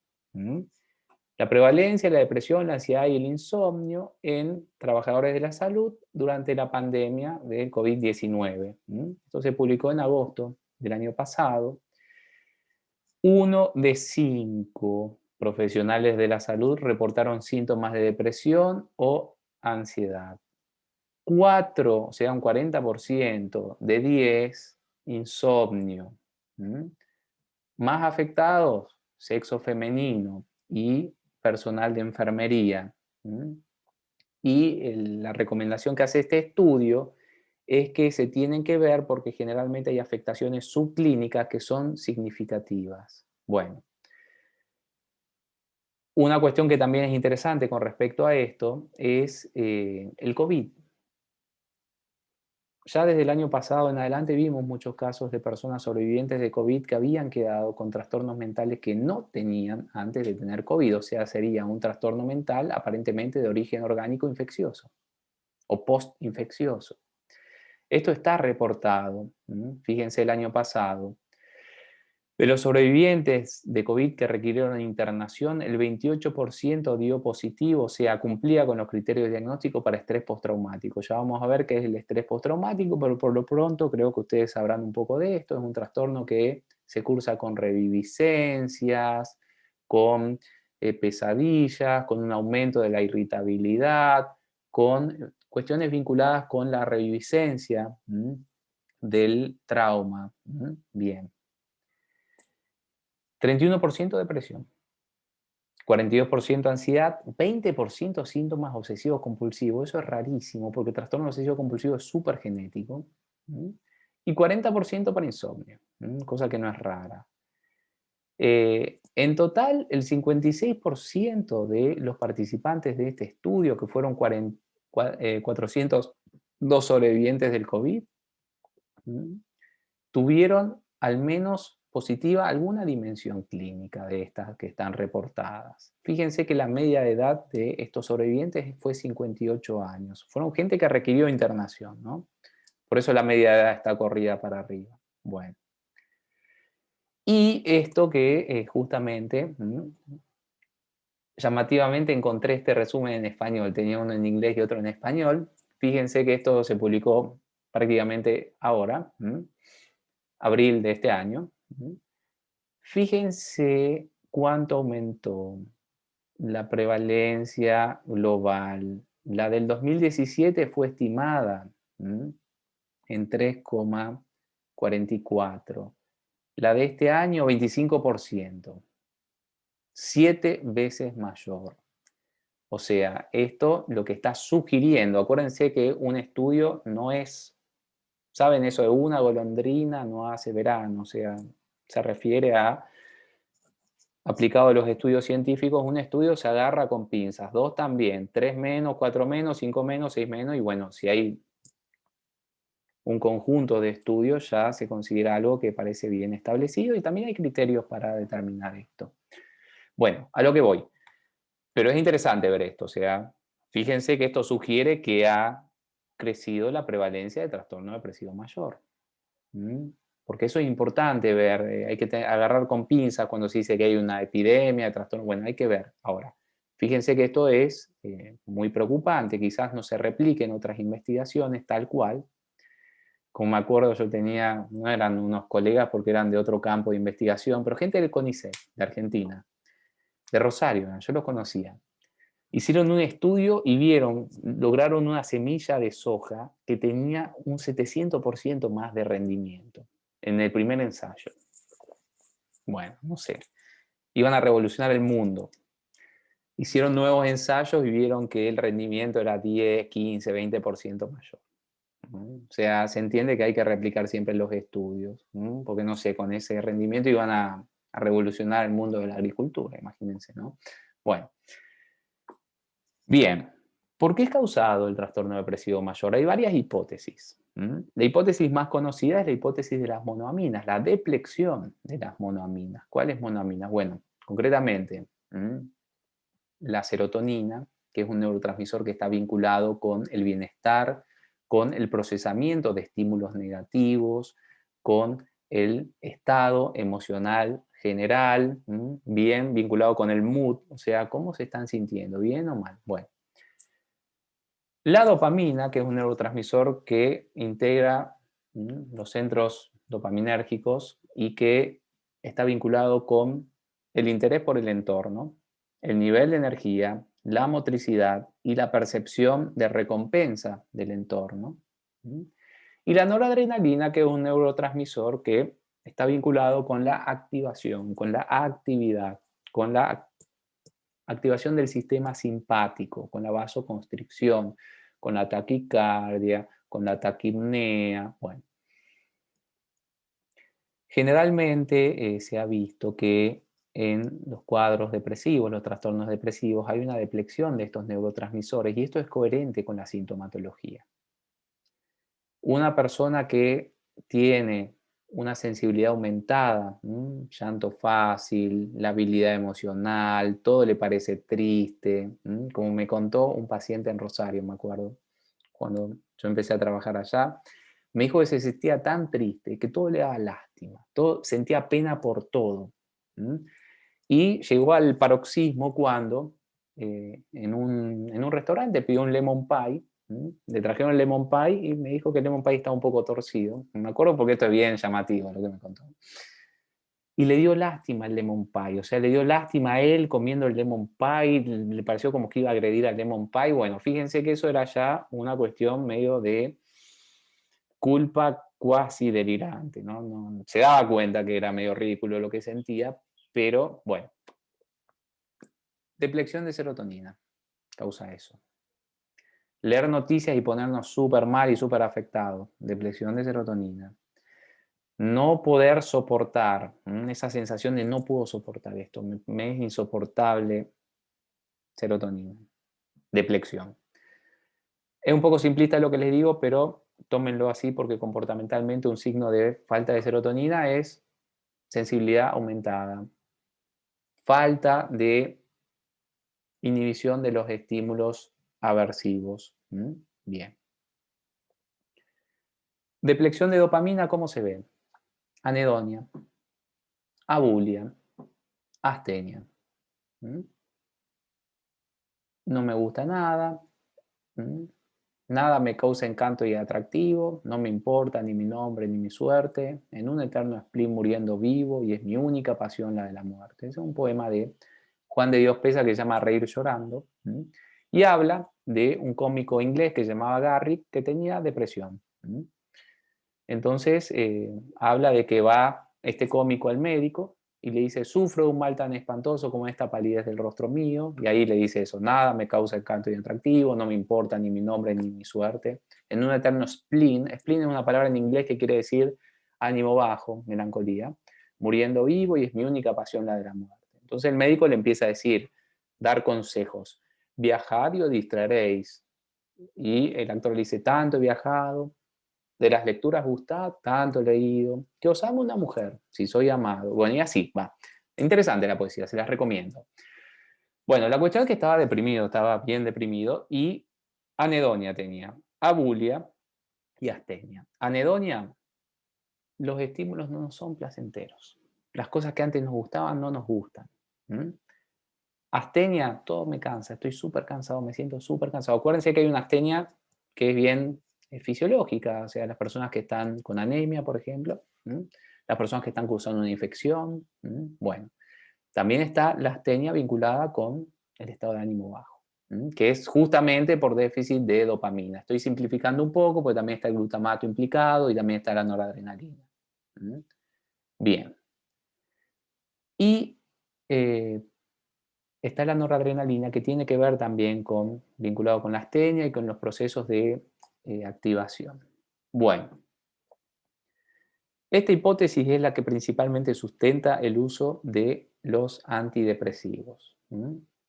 La prevalencia, la depresión, la ansiedad y el insomnio en trabajadores de la salud durante la pandemia del COVID-19. Esto se publicó en agosto del año pasado. 1 de 5 profesionales de la salud reportaron síntomas de depresión o ansiedad. 4, o sea, un 40% de 10, insomnio. Más afectados, sexo femenino y personal de enfermería. Y la recomendación que hace este estudio es que se tienen que ver porque generalmente hay afectaciones subclínicas que son significativas. Bueno, una cuestión que también es interesante con respecto a esto es el COVID. Ya desde el año pasado en adelante vimos muchos casos de personas sobrevivientes de COVID que habían quedado con trastornos mentales que no tenían antes de tener COVID. O sea, sería un trastorno mental aparentemente de origen orgánico infeccioso o post-infeccioso. Esto está reportado. Fíjense el año pasado. De los sobrevivientes de COVID que requirieron internación, el 28% dio positivo, o sea, cumplía con los criterios diagnósticos para estrés postraumático. Ya vamos a ver qué es el estrés postraumático, pero por lo pronto creo que ustedes sabrán un poco de esto. Es un trastorno que se cursa con reviviscencias, con pesadillas, con un aumento de la irritabilidad, con cuestiones vinculadas con la reviviscencia del trauma. Bien. 31% depresión, 42% ansiedad, 20% síntomas obsesivos compulsivos. Eso es rarísimo porque el trastorno obsesivo compulsivo es súper genético. Y 40% para insomnio, cosa que no es rara. En total, el 56% de los participantes de este estudio, que fueron 402 sobrevivientes del COVID, tuvieron al menos positiva alguna dimensión clínica de estas que están reportadas. Fíjense que la media de edad de estos sobrevivientes fue 58 años. Fueron gente que requirió internación, ¿no? Por eso la media de edad está corrida para arriba. Bueno. Y esto que justamente, llamativamente encontré este resumen en español. Tenía uno en inglés y otro en español. Fíjense que esto se publicó prácticamente ahora, abril de este año. Fíjense cuánto aumentó la prevalencia global. La del 2017 fue estimada en 3,44. La de este año, 25%. 7 veces mayor. O sea, esto lo que está sugiriendo, acuérdense que un estudio no es, ¿saben eso de una golondrina no hace verano? O sea, se refiere a, aplicado a los estudios científicos, un estudio se agarra con pinzas, 2 también, 3 menos, 4 menos, 5 menos, 6 menos, y bueno, si hay un conjunto de estudios ya se considera algo que parece bien establecido y también hay criterios para determinar esto. Bueno, a lo que voy. Pero es interesante ver esto, o sea, fíjense que esto sugiere que ha crecido la prevalencia de trastorno depresivo mayor. Porque eso es importante ver, hay que agarrar con pinzas cuando se dice que hay una epidemia de trastorno. Bueno, hay que ver ahora. Fíjense que esto es muy preocupante, quizás no se replique en otras investigaciones tal cual. Como me acuerdo, yo tenía, no eran unos colegas porque eran de otro campo de investigación, pero gente del CONICET, de Argentina, de Rosario, yo los conocía. Hicieron un estudio y lograron una semilla de soja que tenía un 700% más de rendimiento en el primer ensayo. Bueno, no sé, iban a revolucionar el mundo. Hicieron nuevos ensayos y vieron que el rendimiento era 10, 15, 20% mayor. O sea, se entiende que hay que replicar siempre los estudios, porque no sé, con ese rendimiento iban a revolucionar el mundo de la agricultura, imagínense, ¿no? Bueno. Bien, ¿por qué es causado el trastorno depresivo mayor? Hay varias hipótesis. La hipótesis más conocida es la hipótesis de las monoaminas, la deplexión de las monoaminas. ¿Cuáles monoaminas? Bueno, concretamente, la serotonina, que es un neurotransmisor que está vinculado con el bienestar, con el procesamiento de estímulos negativos, con el estado emocional general, bien vinculado con el mood, o sea, cómo se están sintiendo, bien o mal. Bueno. La dopamina, que es un neurotransmisor que integra los centros dopaminérgicos y que está vinculado con el interés por el entorno, el nivel de energía, la motricidad y la percepción de recompensa del entorno. Y la noradrenalina, que es un neurotransmisor que está vinculado con la activación, con la actividad, con la activación del sistema simpático, con la vasoconstricción, con la taquicardia, con la taquipnea. Bueno, generalmente se ha visto que en los cuadros depresivos, los trastornos depresivos, hay una depleción de estos neurotransmisores y esto es coherente con la sintomatología. Una persona que tiene una sensibilidad aumentada, llanto fácil, la habilidad emocional, todo le parece triste, como me contó un paciente en Rosario, me acuerdo, cuando yo empecé a trabajar allá, me dijo que se sentía tan triste, que todo le daba lástima, todo, sentía pena por todo. Y llegó al paroxismo cuando en un restaurante pidió un lemon pie. Le trajeron el lemon pie y me dijo que el lemon pie estaba un poco torcido. Me acuerdo porque esto es bien llamativo lo que me contó. Y le dio lástima el lemon pie, o sea, le dio lástima a él comiendo el lemon pie, le pareció como que iba a agredir al lemon pie. Bueno, fíjense que eso era ya una cuestión medio de culpa cuasi delirante, ¿no? Se daba cuenta que era medio ridículo lo que sentía, pero bueno. Depleción de serotonina causa eso. Leer noticias y ponernos súper mal y súper afectados. Depleción de serotonina. No poder soportar, esa sensación de no puedo soportar esto, me es insoportable. Serotonina. Depleción. Es un poco simplista lo que les digo, pero tómenlo así porque comportamentalmente un signo de falta de serotonina es sensibilidad aumentada, falta de inhibición de los estímulos aversivos. Bien. Depleción de dopamina, ¿cómo se ve? Anedonia, abulia, astenia. No me gusta nada. Nada me causa encanto y atractivo. No me importa ni mi nombre ni mi suerte. En un eterno spleen muriendo vivo y es mi única pasión la de la muerte. Es un poema de Juan de Dios Pesa que se llama Reír llorando. Y habla de un cómico inglés que se llamaba Garrick que tenía depresión. Entonces, habla de que va este cómico al médico y le dice, sufro un mal tan espantoso como esta palidez del rostro mío, y ahí le dice eso, nada me causa encanto y atractivo, no me importa ni mi nombre ni mi suerte. En un eterno spleen, spleen es una palabra en inglés que quiere decir ánimo bajo, melancolía, muriendo vivo y es mi única pasión la de la muerte. Entonces el médico le empieza a decir, dar consejos, viajad y os distraeréis. Y el actor le dice, tanto he viajado, de las lecturas gustad, tanto he leído, que os amo una mujer, si soy amado. Bueno, y así, va. Interesante la poesía, se las recomiendo. Bueno, la cuestión es que estaba deprimido, estaba bien deprimido, y anedonia tenía, abulia y astenia. Anedonia, los estímulos no nos son placenteros. Las cosas que antes nos gustaban no nos gustan. Astenia, todo me cansa, estoy súper cansado, me siento súper cansado. Acuérdense que hay una astenia que es bien fisiológica, o sea, las personas que están con anemia, por ejemplo, las personas que están cursando una infección. Bueno, también está la astenia vinculada con el estado de ánimo bajo, que es justamente por déficit de dopamina. Estoy simplificando un poco, porque también está el glutamato implicado y también está la noradrenalina. Bien. Y está la noradrenalina, que tiene que ver también vinculado con la astenia y con los procesos de activación. Bueno, esta hipótesis es la que principalmente sustenta el uso de los antidepresivos.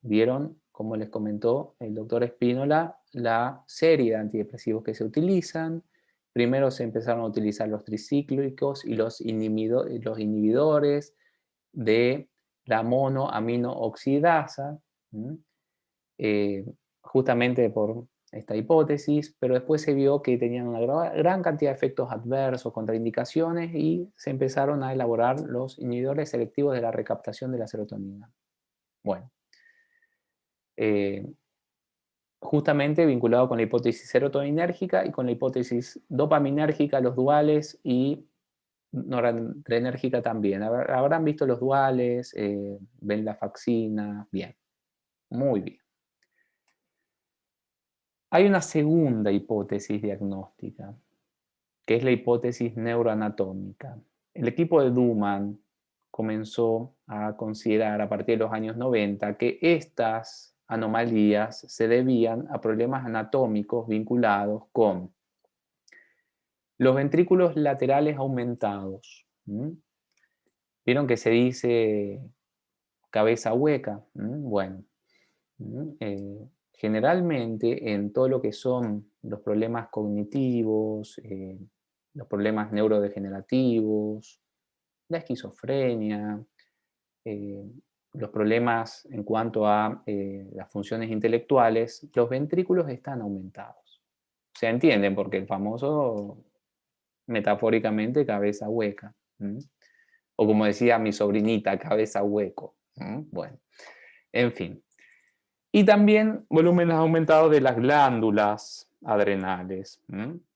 ¿Vieron, como les comentó el doctor Espínola, la serie de antidepresivos que se utilizan? Primero se empezaron a utilizar los tricíclicos y los inhibidores de la monoaminooxidasa, justamente por esta hipótesis, pero después se vio que tenían una gran cantidad de efectos adversos, contraindicaciones, y se empezaron a elaborar los inhibidores selectivos de la recaptación de la serotonina. Bueno, justamente vinculado con la hipótesis serotoninérgica y con la hipótesis dopaminérgica, los duales, y noradrenérgica también. Habrán visto los duales, venlafaxina, bien, muy bien. Hay una segunda hipótesis diagnóstica, que es la hipótesis neuroanatómica. El equipo de Duman comenzó a considerar a partir de los años 90 que estas anomalías se debían a problemas anatómicos vinculados con Los ventrículos laterales aumentados. ¿Vieron que se dice cabeza hueca? Bueno, generalmente en todo lo que son los problemas cognitivos, los problemas neurodegenerativos, la esquizofrenia, los problemas en cuanto a las funciones intelectuales, los ventrículos están aumentados. Se entienden porque el famoso, metafóricamente, cabeza hueca. O como decía mi sobrinita, cabeza hueco. Bueno, en fin. Y también volúmenes aumentados de las glándulas adrenales.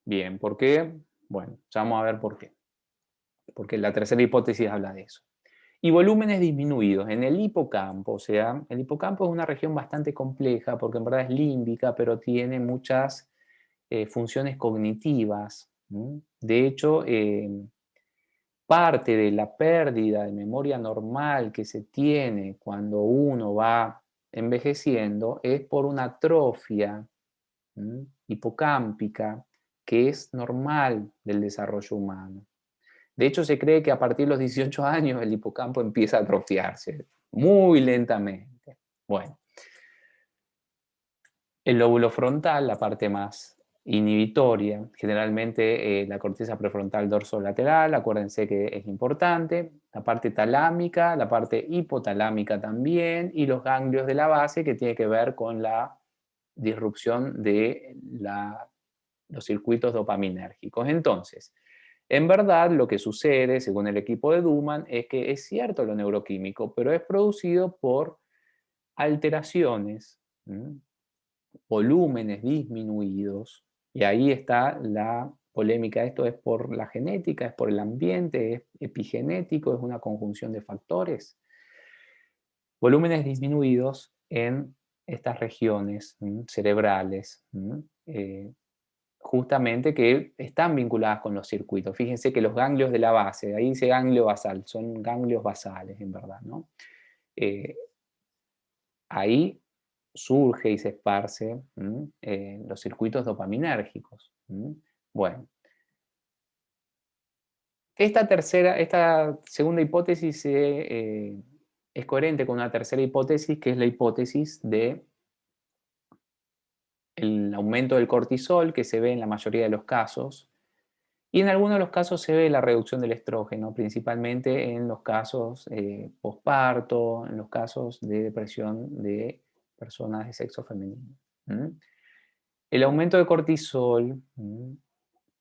Bien, ¿por qué? Bueno, ya vamos a ver por qué. Porque la tercera hipótesis habla de eso. Y volúmenes disminuidos en el hipocampo. O sea, el hipocampo es una región bastante compleja porque en verdad es límbica, pero tiene muchas funciones cognitivas. De hecho, parte de la pérdida de memoria normal que se tiene cuando uno va envejeciendo es por una atrofia hipocámpica que es normal del desarrollo humano. De hecho, se cree que a partir de los 18 años el hipocampo empieza a atrofiarse muy lentamente. Bueno, el lóbulo frontal, la parte más inhibitoria, generalmente la corteza prefrontal dorsolateral, acuérdense que es importante, la parte talámica, la parte hipotalámica también, y los ganglios de la base que tiene que ver con la disrupción de los circuitos dopaminérgicos. Entonces, en verdad lo que sucede, según el equipo de Duman, es que es cierto lo neuroquímico, pero es producido por alteraciones, volúmenes disminuidos, y ahí está la polémica. Esto es por la genética, es por el ambiente, es epigenético, es una conjunción de factores. Volúmenes disminuidos en estas regiones cerebrales, justamente que están vinculadas con los circuitos. Fíjense que los ganglios de la base, ahí dice ganglio basal, son ganglios basales en verdad, ¿no? Ahí surge y se esparce los circuitos dopaminérgicos. Bueno, esta segunda hipótesis es coherente con una tercera hipótesis, que es la hipótesis de el aumento del cortisol, que se ve en la mayoría de los casos, y en algunos de los casos se ve la reducción del estrógeno, principalmente en los casos posparto, en los casos de depresión de personas de sexo femenino. El aumento de cortisol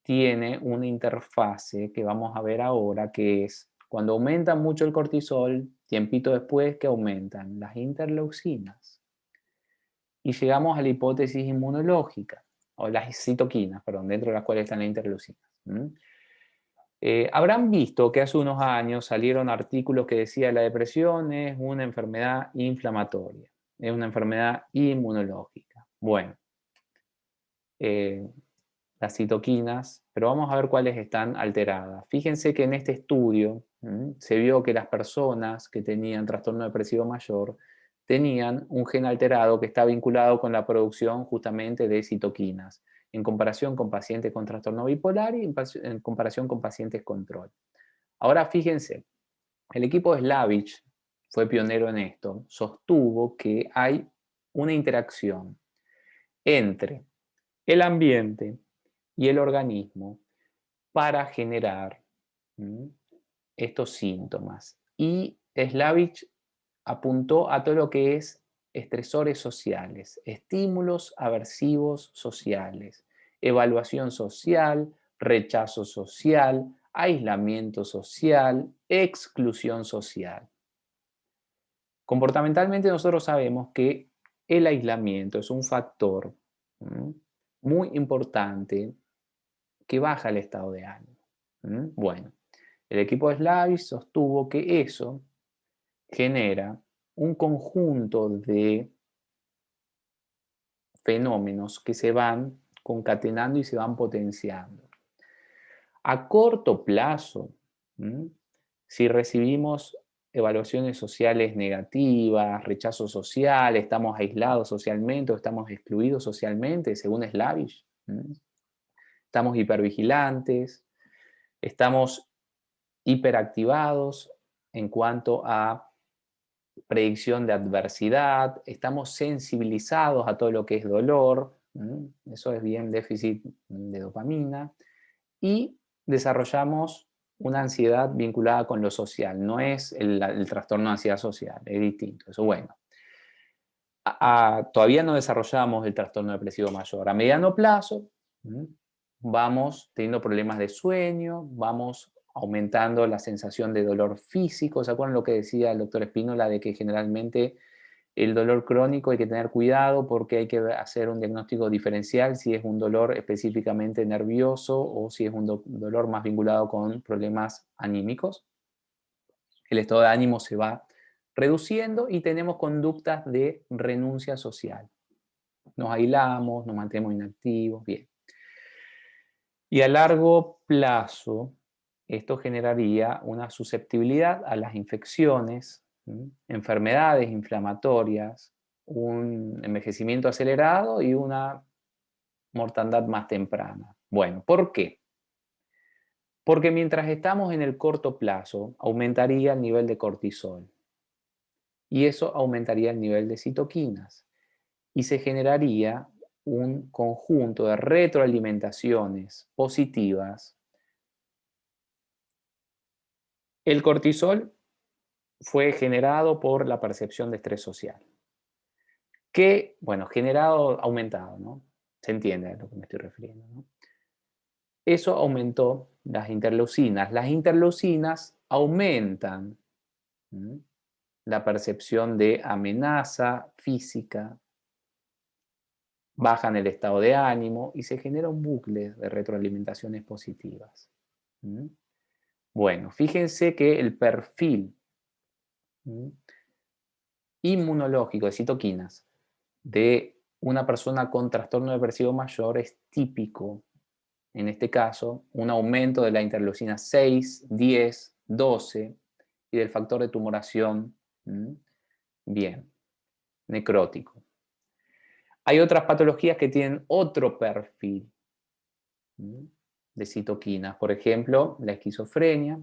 tiene una interfase que vamos a ver ahora, que es cuando aumenta mucho el cortisol, tiempito después que aumentan las interleucinas. Y llegamos a la hipótesis inmunológica, o las citoquinas, perdón, dentro de las cuales están las interleucinas. Habrán visto que hace unos años salieron artículos que decían la depresión es una enfermedad inflamatoria, es una enfermedad inmunológica. Bueno, las citoquinas, pero vamos a ver cuáles están alteradas. Fíjense que en este estudio se vio que las personas que tenían trastorno depresivo mayor tenían un gen alterado que está vinculado con la producción justamente de citoquinas, en comparación con pacientes con trastorno bipolar y en comparación con pacientes control. Ahora fíjense, el equipo de Slavich fue pionero en esto, sostuvo que hay una interacción entre el ambiente y el organismo para generar estos síntomas. Y Slavich apuntó a todo lo que es estresores sociales, estímulos aversivos sociales, evaluación social, rechazo social, aislamiento social, exclusión social. Comportamentalmente nosotros sabemos que el aislamiento es un factor muy importante que baja el estado de ánimo. Bueno, el equipo de Slavich sostuvo que eso genera un conjunto de fenómenos que se van concatenando y se van potenciando. A corto plazo, si recibimos evaluaciones sociales negativas, rechazo social, estamos aislados socialmente o estamos excluidos socialmente, según Slavich, Estamos hipervigilantes, estamos hiperactivados en cuanto a predicción de adversidad, estamos sensibilizados a todo lo que es dolor, eso es bien déficit de dopamina, y desarrollamos una ansiedad vinculada con lo social, no es el trastorno de ansiedad social, es distinto, eso bueno. Todavía no desarrollamos el trastorno depresivo mayor. A mediano plazo vamos teniendo problemas de sueño, vamos aumentando la sensación de dolor físico. ¿Se acuerdan lo que decía el doctor Espínola de que generalmente el dolor crónico hay que tener cuidado porque hay que hacer un diagnóstico diferencial si es un dolor específicamente nervioso o si es un dolor más vinculado con problemas anímicos? El estado de ánimo se va reduciendo y tenemos conductas de renuncia social. Nos aislamos, nos mantenemos inactivos, bien. Y a largo plazo, esto generaría una susceptibilidad a las infecciones, enfermedades inflamatorias, un envejecimiento acelerado y una mortandad más temprana. Bueno, ¿por qué? Porque mientras estamos en el corto plazo, aumentaría el nivel de cortisol. Y eso aumentaría el nivel de citoquinas. Y se generaría un conjunto de retroalimentaciones positivas. El cortisol fue generado por la percepción de estrés social. Que, bueno, generado, aumentado, ¿no? Se entiende a lo que me estoy refiriendo, ¿no? Eso aumentó las interleucinas. Las interleucinas aumentan la percepción de amenaza física, bajan el estado de ánimo y se genera un bucle de retroalimentaciones positivas. Bueno, fíjense que el perfil inmunológico de citoquinas de una persona con trastorno depresivo mayor es típico, en este caso, un aumento de la interleucina 6, 10, 12 y del factor de tumoración, bien, necrótico. Hay otras patologías que tienen otro perfil de citoquinas, por ejemplo, la esquizofrenia,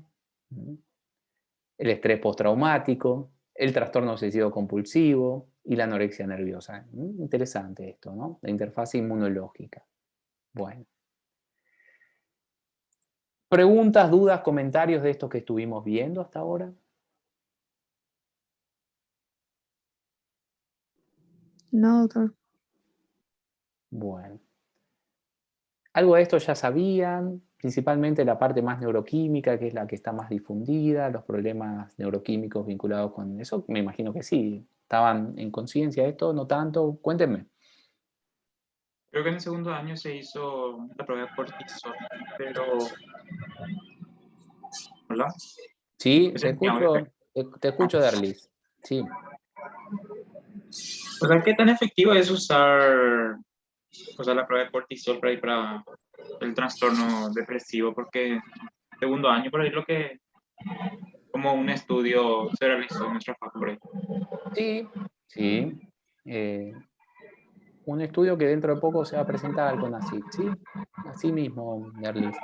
el estrés postraumático, el trastorno obsesivo compulsivo y la anorexia nerviosa. Interesante esto, ¿no? La interfaz inmunológica. Bueno. ¿Preguntas, dudas, comentarios de esto que estuvimos viendo hasta ahora? No, doctor. Bueno. Algo de esto ya sabían, principalmente la parte más neuroquímica, que es la que está más difundida, los problemas neuroquímicos vinculados con eso, me imagino que sí. ¿Estaban en conciencia de esto? ¿No tanto? Cuéntenme. Creo que en el segundo año se hizo la prueba de cortisol, pero... ¿Hola? Sí, ¿Me sentía audio? te escucho, Derlis. Sí. O sea, ¿qué tan efectivo es usar la prueba de cortisol para ir para el trastorno depresivo? Porque segundo año, por ahí lo que, como un estudio se realizó en nuestra facultad. Sí, sí. Un estudio que dentro de poco se va a presentar al CONACYT, ¿sí? Así mismo, Derlis.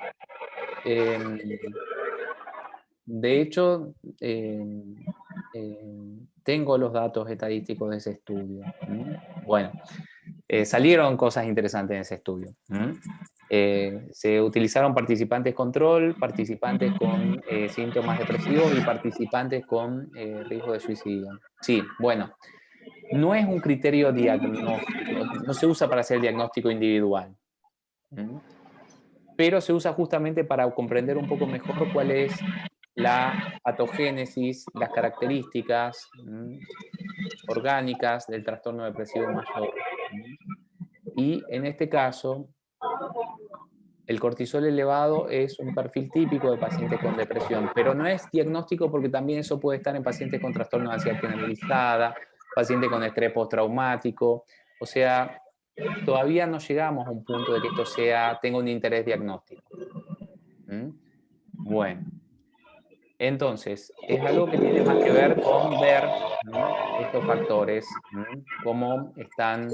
De hecho, tengo los datos estadísticos de ese estudio. Bueno, salieron cosas interesantes en ese estudio. Se utilizaron participantes control, participantes con síntomas depresivos y participantes con riesgo de suicidio. Sí, bueno, no es un criterio diagnóstico, no se usa para hacer el diagnóstico individual. Pero se usa justamente para comprender un poco mejor cuál es la patogénesis, las características orgánicas del trastorno depresivo mayor. Y en este caso, el cortisol elevado es un perfil típico de pacientes con depresión, pero no es diagnóstico porque también eso puede estar en pacientes con trastorno de ansiedad generalizada, pacientes con estrés postraumático. O sea, todavía no llegamos a un punto de que esto tenga un interés diagnóstico. Bueno. Entonces, es algo que tiene más que ver con ver estos factores, cómo están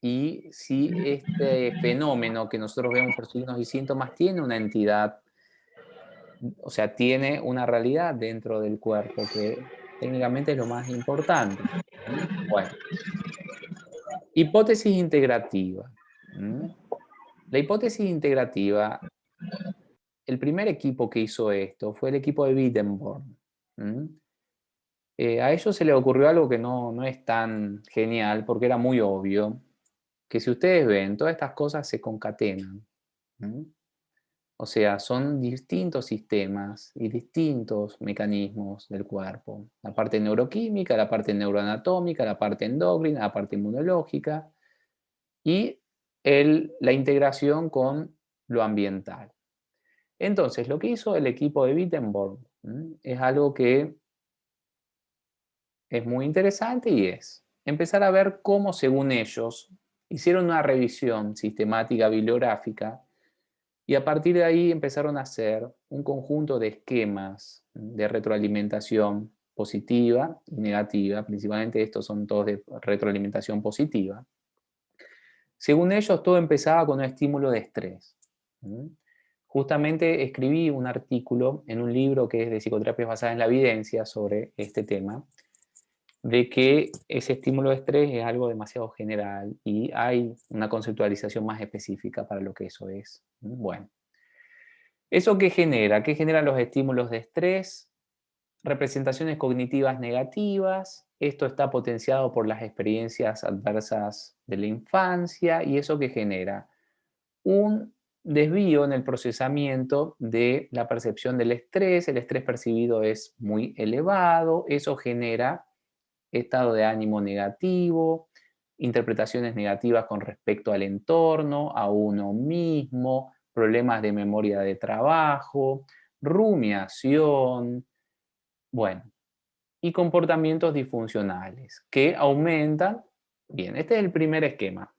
y si este fenómeno que nosotros vemos por signos y síntomas tiene una entidad, o sea, tiene una realidad dentro del cuerpo, que técnicamente es lo más importante. Bueno, hipótesis integrativa. ¿Mm? La hipótesis integrativa, el primer equipo que hizo esto fue el equipo de Wittenborn. ¿Mm? A ellos se les ocurrió algo que no es tan genial, porque era muy obvio, que si ustedes ven, todas estas cosas se concatenan. ¿Mm? O sea, son distintos sistemas y distintos mecanismos del cuerpo. La parte neuroquímica, la parte neuroanatómica, la parte endocrina, la parte inmunológica y la integración con lo ambiental. Entonces, lo que hizo el equipo de Wittenborn es algo que es muy interesante y es empezar a ver cómo, según ellos, hicieron una revisión sistemática bibliográfica y a partir de ahí empezaron a hacer un conjunto de esquemas de retroalimentación positiva y negativa, principalmente estos son todos de retroalimentación positiva. Según ellos, todo empezaba con un estímulo de estrés. Justamente escribí un artículo en un libro que es de psicoterapia basada en la evidencia sobre este tema, de que ese estímulo de estrés es algo demasiado general y hay una conceptualización más específica para lo que eso es. Bueno, ¿eso qué genera? ¿Qué generan los estímulos de estrés? Representaciones cognitivas negativas. Esto está potenciado por las experiencias adversas de la infancia y eso que genera un desvío en el procesamiento de la percepción del estrés. El estrés percibido es muy elevado. Eso genera estado de ánimo negativo, interpretaciones negativas con respecto al entorno, a uno mismo, problemas de memoria de trabajo, rumiación, bueno, y comportamientos disfuncionales que aumentan. Bien, este es el primer esquema.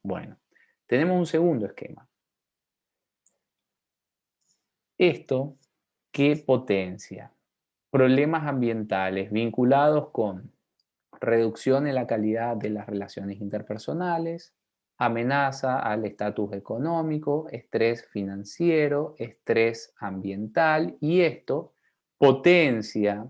Bueno, tenemos un segundo esquema. Esto, ¿qué potencia? Problemas ambientales vinculados con reducción en la calidad de las relaciones interpersonales, amenaza al estatus económico, estrés financiero, estrés ambiental y esto potencia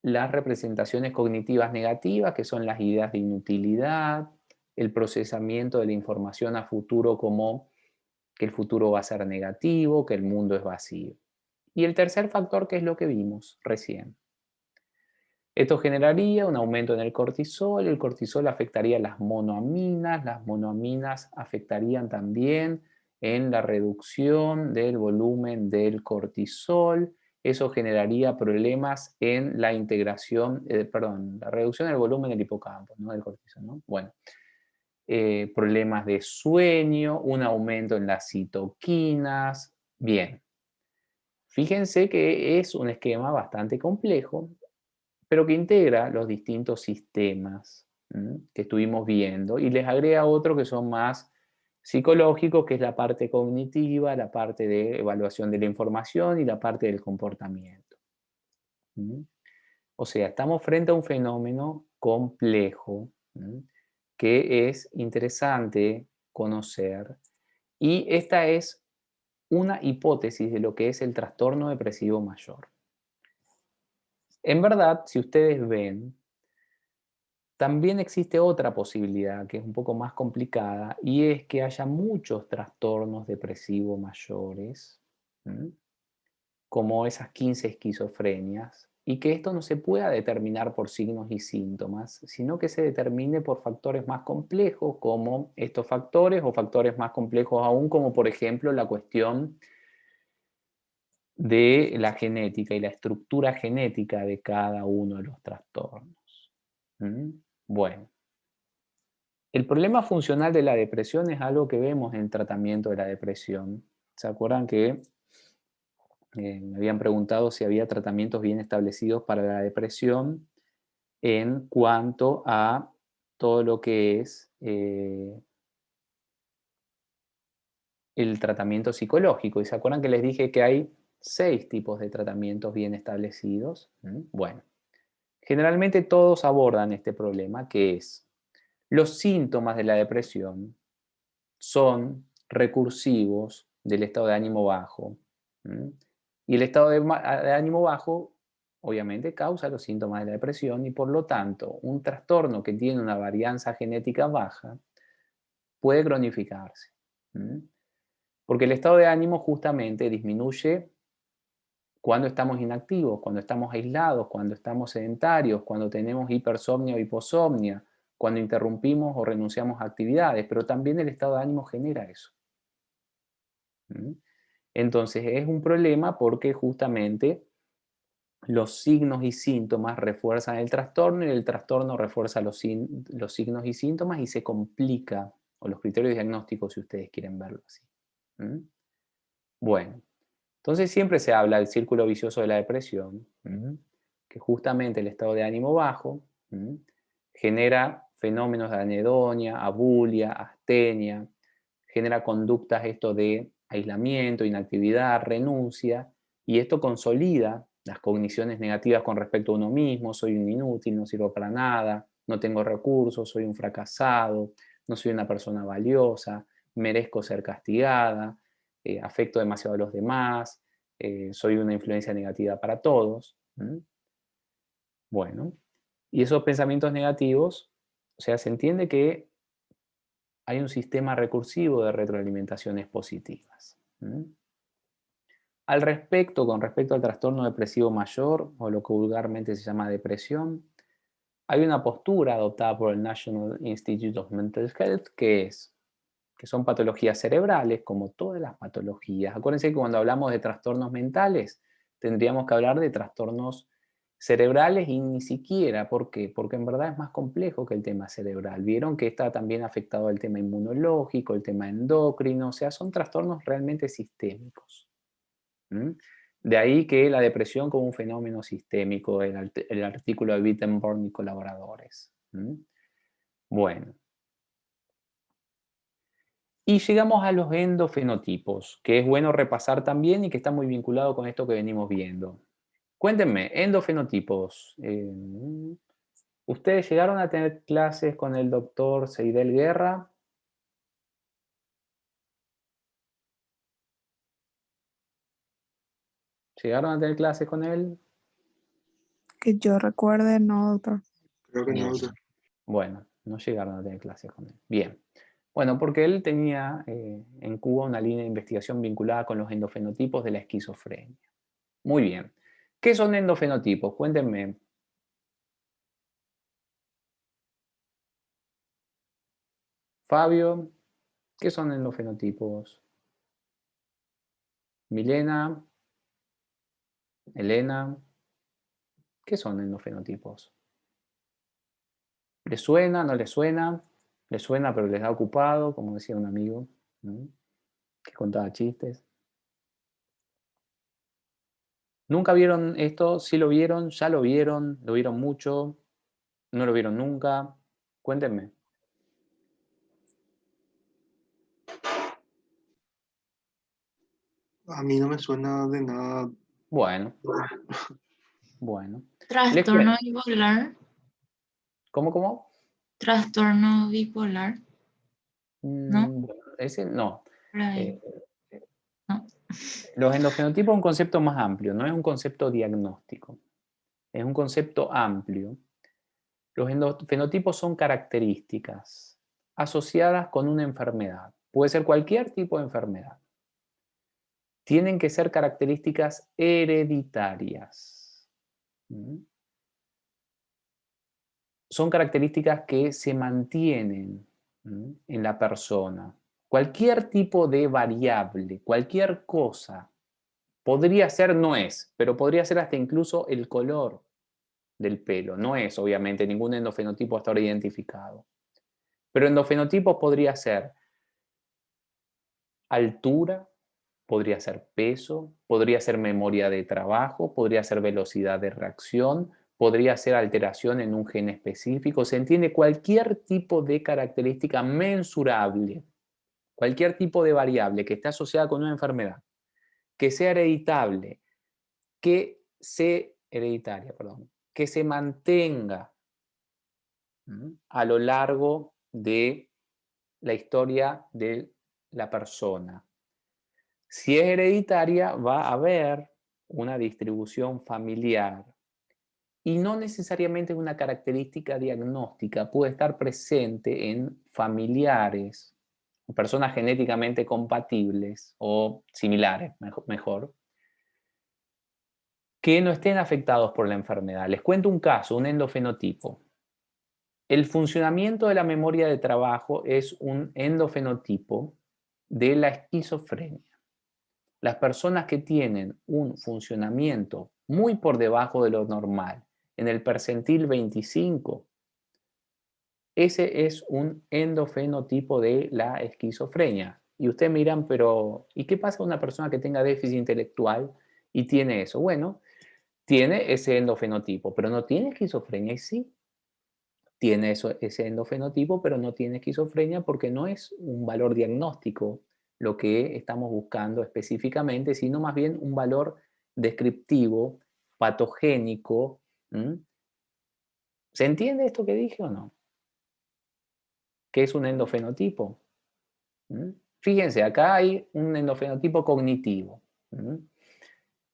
las representaciones cognitivas negativas, que son las ideas de inutilidad, el procesamiento de la información a futuro como que el futuro va a ser negativo, que el mundo es vacío. Y el tercer factor, que es lo que vimos recién. Esto generaría un aumento en el cortisol afectaría las monoaminas afectarían también en la reducción del volumen del cortisol, eso generaría problemas en la integración, la reducción del volumen del hipocampo, no del cortisol, ¿no? Bueno, problemas de sueño, un aumento en las citoquinas, bien. Fíjense que es un esquema bastante complejo, pero que integra los distintos sistemas que estuvimos viendo y les agrega otro que son más psicológicos, que es la parte cognitiva, la parte de evaluación de la información y la parte del comportamiento. O sea, estamos frente a un fenómeno complejo que es interesante conocer y esta es una hipótesis de lo que es el trastorno depresivo mayor. En verdad, si ustedes ven, también existe otra posibilidad que es un poco más complicada y es que haya muchos trastornos depresivos mayores, como esas 15 esquizofrenias, y que esto no se pueda determinar por signos y síntomas, sino que se determine por factores más complejos como estos factores o factores más complejos aún como por ejemplo la cuestión de la genética y la estructura genética de cada uno de los trastornos. Bueno, el problema funcional de la depresión es algo que vemos en el tratamiento de la depresión. ¿Se acuerdan que me habían preguntado si había tratamientos bien establecidos para la depresión en cuanto a todo lo que es el tratamiento psicológico? Y se acuerdan que les dije que hay 6 tipos de tratamientos bien establecidos. Bueno, Generalmente todos abordan este problema, que es los síntomas de la depresión son recursivos del estado de ánimo bajo. Y el estado de ánimo bajo obviamente causa los síntomas de la depresión y por lo tanto un trastorno que tiene una varianza genética baja puede cronificarse. Porque el estado de ánimo justamente disminuye cuando estamos inactivos, cuando estamos aislados, cuando estamos sedentarios, cuando tenemos hipersomnia o hiposomnia, cuando interrumpimos o renunciamos a actividades, pero también el estado de ánimo genera eso. Entonces es un problema porque justamente los signos y síntomas refuerzan el trastorno y el trastorno refuerza los signos y síntomas y se complica, o los criterios diagnósticos si ustedes quieren verlo así. Bueno, entonces siempre se habla del círculo vicioso de la depresión, que justamente el estado de ánimo bajo genera fenómenos de anedonia, abulia, astenia, genera conductas esto de aislamiento, inactividad, renuncia, y esto consolida las cogniciones negativas con respecto a uno mismo: soy un inútil, no sirvo para nada, no tengo recursos, soy un fracasado, no soy una persona valiosa, merezco ser castigada, afecto demasiado a los demás, soy una influencia negativa para todos. Bueno, y esos pensamientos negativos, o sea, se entiende que hay un sistema recursivo de retroalimentaciones positivas. Al respecto, con respecto al trastorno depresivo mayor, o lo que vulgarmente se llama depresión, hay una postura adoptada por el National Institute of Mental Health que son patologías cerebrales, como todas las patologías. Acuérdense que cuando hablamos de trastornos mentales, tendríamos que hablar de trastornos cerebrales y ni siquiera, ¿por qué? Porque en verdad es más complejo que el tema cerebral. Vieron que está también afectado el tema inmunológico, el tema endocrino, o sea, son trastornos realmente sistémicos. De ahí que la depresión como un fenómeno sistémico, el artículo de Wittenborn y colaboradores. Bueno. Y llegamos a los endofenotipos, que es bueno repasar también y que está muy vinculado con esto que venimos viendo. Cuéntenme, endofenotipos. ¿Ustedes llegaron a tener clases con el doctor Seidel Guerra? ¿Llegaron a tener clases con él? Que yo recuerde, no, doctor. Creo que no, Bien. doctor. Bueno, no llegaron a tener clases con él. Bien. Bueno, porque él tenía en Cuba una línea de investigación vinculada con los endofenotipos de la esquizofrenia. Muy bien. ¿Qué son endofenotipos? Cuéntenme. Fabio, ¿qué son endofenotipos? Milena, Elena, ¿qué son endofenotipos? ¿Les suena? ¿No les suena? ¿Les suena pero les da ocupado? Como decía un amigo, ¿no?, que contaba chistes. ¿Nunca vieron esto? ¿Sí lo vieron? ¿Ya lo vieron? ¿Lo vieron mucho? ¿No lo vieron nunca? Cuéntenme. A mí no me suena de nada. Bueno, bueno. Les Trastorno cuento. bipolar. ¿Cómo? Trastorno bipolar. ¿No? Bueno, ese no. Por ahí. No. Los endofenotipos es un concepto más amplio, no es un concepto diagnóstico. Es un concepto amplio. Los endofenotipos son características asociadas con una enfermedad. Puede ser cualquier tipo de enfermedad. Tienen que ser características hereditarias. Son características que se mantienen en la persona. Cualquier tipo de variable, cualquier cosa, podría ser, no es, pero podría ser hasta incluso el color del pelo. No es, obviamente, ningún endofenotipo hasta ahora identificado. Pero endofenotipos podría ser altura, podría ser peso, podría ser memoria de trabajo, podría ser velocidad de reacción, podría ser alteración en un gen específico. Se entiende cualquier tipo de característica mensurable, cualquier tipo de variable que esté asociada con una enfermedad, que sea hereditaria, que se mantenga a lo largo de la historia de la persona. Si es hereditaria, va a haber una distribución familiar y no necesariamente una característica diagnóstica. Puede estar presente en familiares, personas genéticamente compatibles o similares, mejor, que no estén afectados por la enfermedad. Les cuento un caso, un endofenotipo. El funcionamiento de la memoria de trabajo es un endofenotipo de la esquizofrenia. Las personas que tienen un funcionamiento muy por debajo de lo normal, en el percentil 25, ese es un endofenotipo de la esquizofrenia. Y ustedes miran, pero ¿y qué pasa con una persona que tenga déficit intelectual y tiene eso? Bueno, tiene ese endofenotipo, pero no tiene esquizofrenia y sí. Tiene ese endofenotipo, pero no tiene esquizofrenia porque no es un valor diagnóstico lo que estamos buscando específicamente, sino más bien un valor descriptivo, patogénico. ¿Se entiende esto que dije o no? ¿Qué es un endofenotipo? Fíjense, acá hay un endofenotipo cognitivo.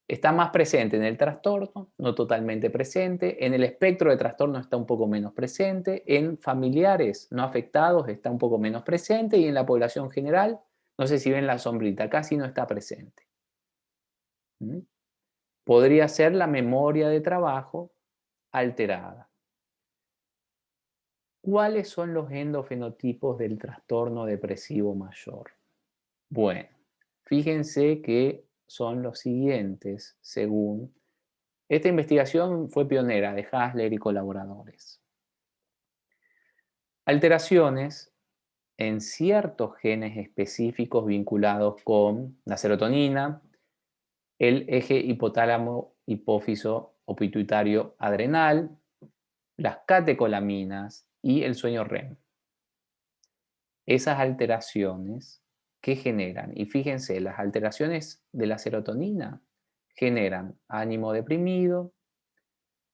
Está más presente en el trastorno, no totalmente presente. En el espectro de trastorno está un poco menos presente. En familiares no afectados está un poco menos presente. Y en la población general, no sé si ven la sombrita, casi no está presente. Podría ser la memoria de trabajo alterada. ¿Cuáles son los endofenotipos del trastorno depresivo mayor? Bueno, fíjense que son los siguientes según... Esta investigación fue pionera de Hasler y colaboradores. Alteraciones en ciertos genes específicos vinculados con la serotonina, el eje hipotálamo hipófiso o pituitario adrenal, las catecolaminas y el sueño REM. Esas alteraciones, ¿qué generan? Y fíjense, las alteraciones de la serotonina generan ánimo deprimido,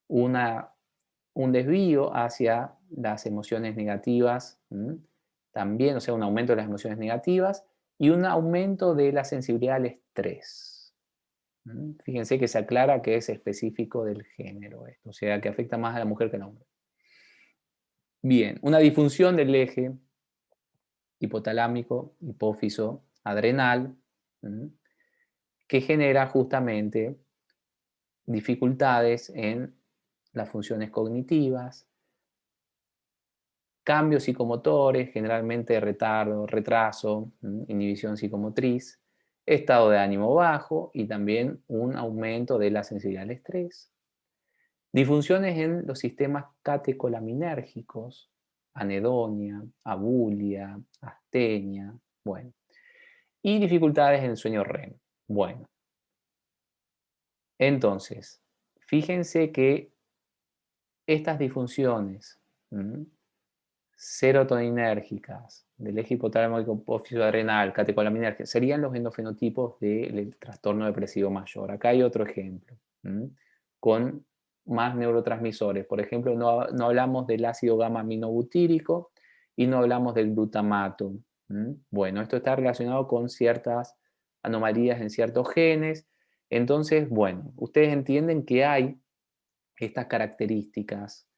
un desvío hacia las emociones negativas, también, o sea, un aumento de las emociones negativas y un aumento de la sensibilidad al estrés. Fíjense que se aclara que es específico del género esto, o sea, que afecta más a la mujer que al hombre. Bien, una disfunción del eje hipotalámico, hipófiso, adrenal, que genera justamente dificultades en las funciones cognitivas, cambios psicomotores, generalmente retardo, retraso, inhibición psicomotriz, estado de ánimo bajo y también un aumento de la sensibilidad al estrés. Disfunciones en los sistemas catecolaminérgicos, anedonia, abulia, astenia, bueno. Y dificultades en el sueño REM. Bueno. Entonces, fíjense que estas disfunciones serotoninérgicas del eje hipotálamo hipófiso adrenal, catecolaminergia, serían los endofenotipos del trastorno depresivo mayor. Acá hay otro ejemplo, con más neurotransmisores. Por ejemplo, no hablamos del ácido gamma aminobutírico y no hablamos del glutamato. Bueno, esto está relacionado con ciertas anomalías en ciertos genes. Entonces, bueno, ustedes entienden que hay estas características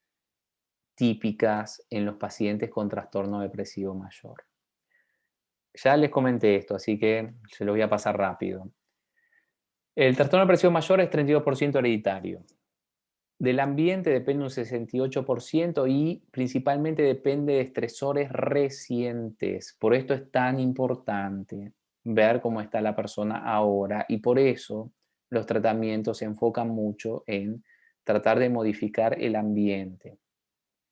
típicas en los pacientes con trastorno depresivo mayor. Ya les comenté esto, así que se lo voy a pasar rápido. El trastorno depresivo mayor es 32% hereditario. Del ambiente depende un 68% y principalmente depende de estresores recientes. Por esto es tan importante ver cómo está la persona ahora y por eso los tratamientos se enfocan mucho en tratar de modificar el ambiente.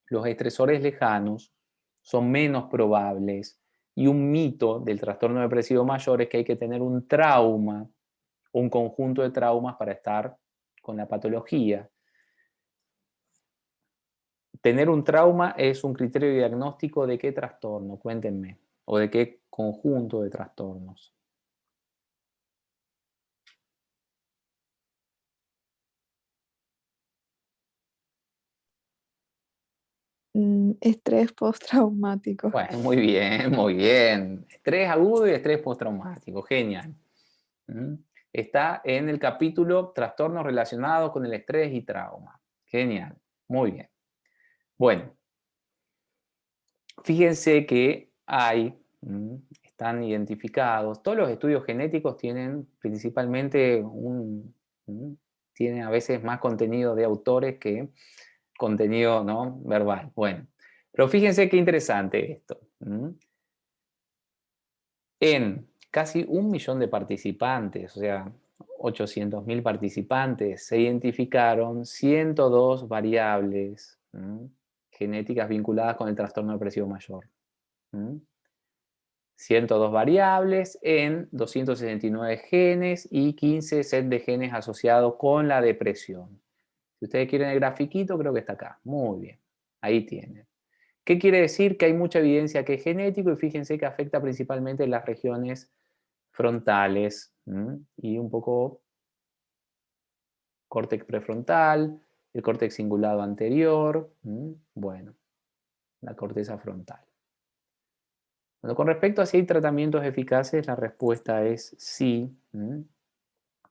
Los estresores lejanos son menos probables y un mito del trastorno depresivo mayor es que hay que tener un trauma, un conjunto de traumas para estar con la patología. Tener un trauma es un criterio diagnóstico de qué trastorno, cuéntenme, o de qué conjunto de trastornos. Estrés postraumático. Bueno, muy bien, muy bien. Estrés agudo y estrés postraumático, genial. Está en el capítulo Trastornos relacionados con el estrés y trauma. Genial, muy bien. Bueno, fíjense que están identificados, todos los estudios genéticos tienen principalmente tienen a veces más contenido de autores que contenido, ¿no?, verbal. Bueno, pero fíjense qué interesante esto. En casi 1 millón de participantes, o sea, 800.000 participantes, se identificaron 102 variables genéticas vinculadas con el trastorno depresivo mayor. 102 variables en 269 genes y 15 set de genes asociados con la depresión. Si ustedes quieren el grafiquito, creo que está acá. Muy bien, ahí tienen. ¿Qué quiere decir? Que hay mucha evidencia que es genético y fíjense que afecta principalmente las regiones frontales y un poco córtex prefrontal, el córtex cingulado anterior, bueno, la corteza frontal. Bueno, con respecto a si hay tratamientos eficaces, la respuesta es sí,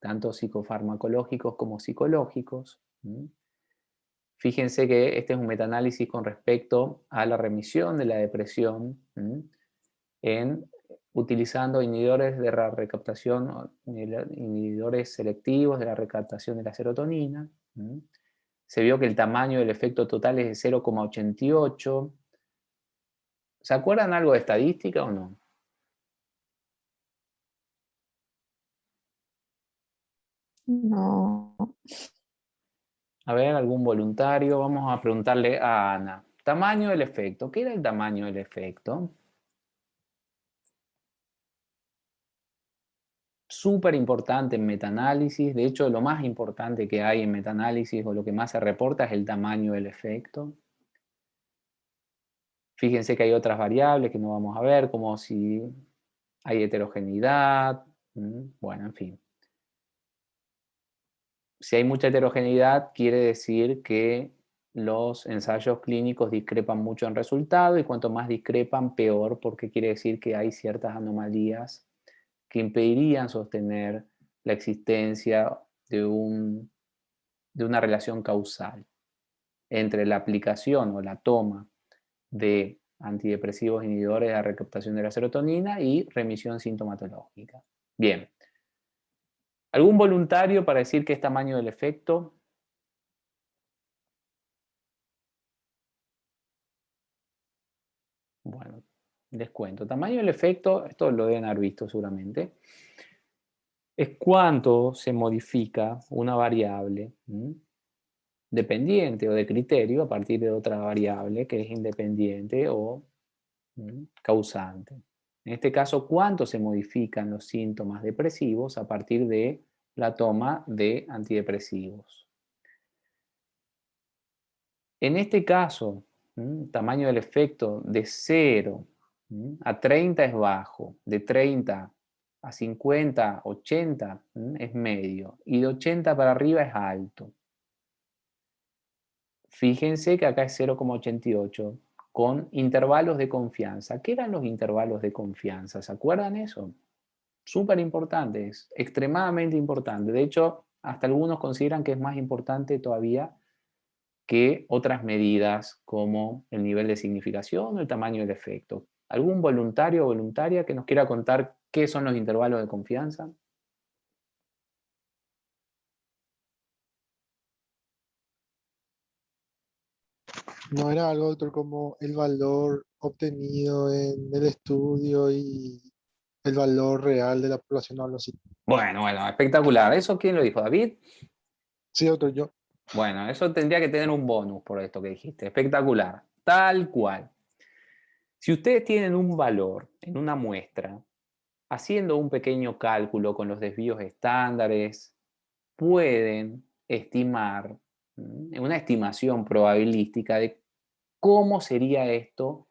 tanto psicofarmacológicos como psicológicos. Fíjense que este es un metaanálisis con respecto a la remisión de la depresión utilizando inhibidores de la recaptación, inhibidores selectivos de la recaptación de la serotonina. Se vio que el tamaño del efecto total es de 0,88. ¿Se acuerdan algo de estadística o no? No. A ver, algún voluntario. Vamos a preguntarle a Ana. Tamaño del efecto. ¿Qué era el tamaño del efecto? Súper importante en metaanálisis. De hecho, lo más importante que hay en metaanálisis o lo que más se reporta es el tamaño del efecto. Fíjense que hay otras variables que no vamos a ver, como si hay heterogeneidad. Bueno, en fin. Si hay mucha heterogeneidad, quiere decir que los ensayos clínicos discrepan mucho en resultado y cuanto más discrepan, peor, porque quiere decir que hay ciertas anomalías que impedirían sostener la existencia de una relación causal entre la aplicación o la toma de antidepresivos inhibidores de la recaptación de la serotonina y remisión sintomatológica. Bien. ¿Algún voluntario para decir qué es tamaño del efecto? Bueno, les cuento. Tamaño del efecto, esto lo deben haber visto seguramente, es cuánto se modifica una variable dependiente o de criterio a partir de otra variable que es independiente o causante. En este caso, cuánto se modifican los síntomas depresivos a partir de la toma de antidepresivos. En este caso, tamaño del efecto de 0 a 30 es bajo, de 30 a 50, 80 es medio y de 80 para arriba es alto. Fíjense que acá es 0,88 con intervalos de confianza. ¿Qué eran los intervalos de confianza? ¿Se acuerdan eso? Súper importante, es extremadamente importante. De hecho, hasta algunos consideran que es más importante todavía que otras medidas como el nivel de significación o el tamaño del efecto. ¿Algún voluntario o voluntaria que nos quiera contar qué son los intervalos de confianza? No era algo, doctor, como el valor obtenido en el estudio y el valor real de la población o algo así. Bueno, espectacular. ¿Eso quién lo dijo, David? Sí, doctor, yo. Bueno, eso tendría que tener un bonus por esto que dijiste. Espectacular. Tal cual. Si ustedes tienen un valor en una muestra, haciendo un pequeño cálculo con los desvíos estándares, pueden estimar en una estimación probabilística de cómo sería esto,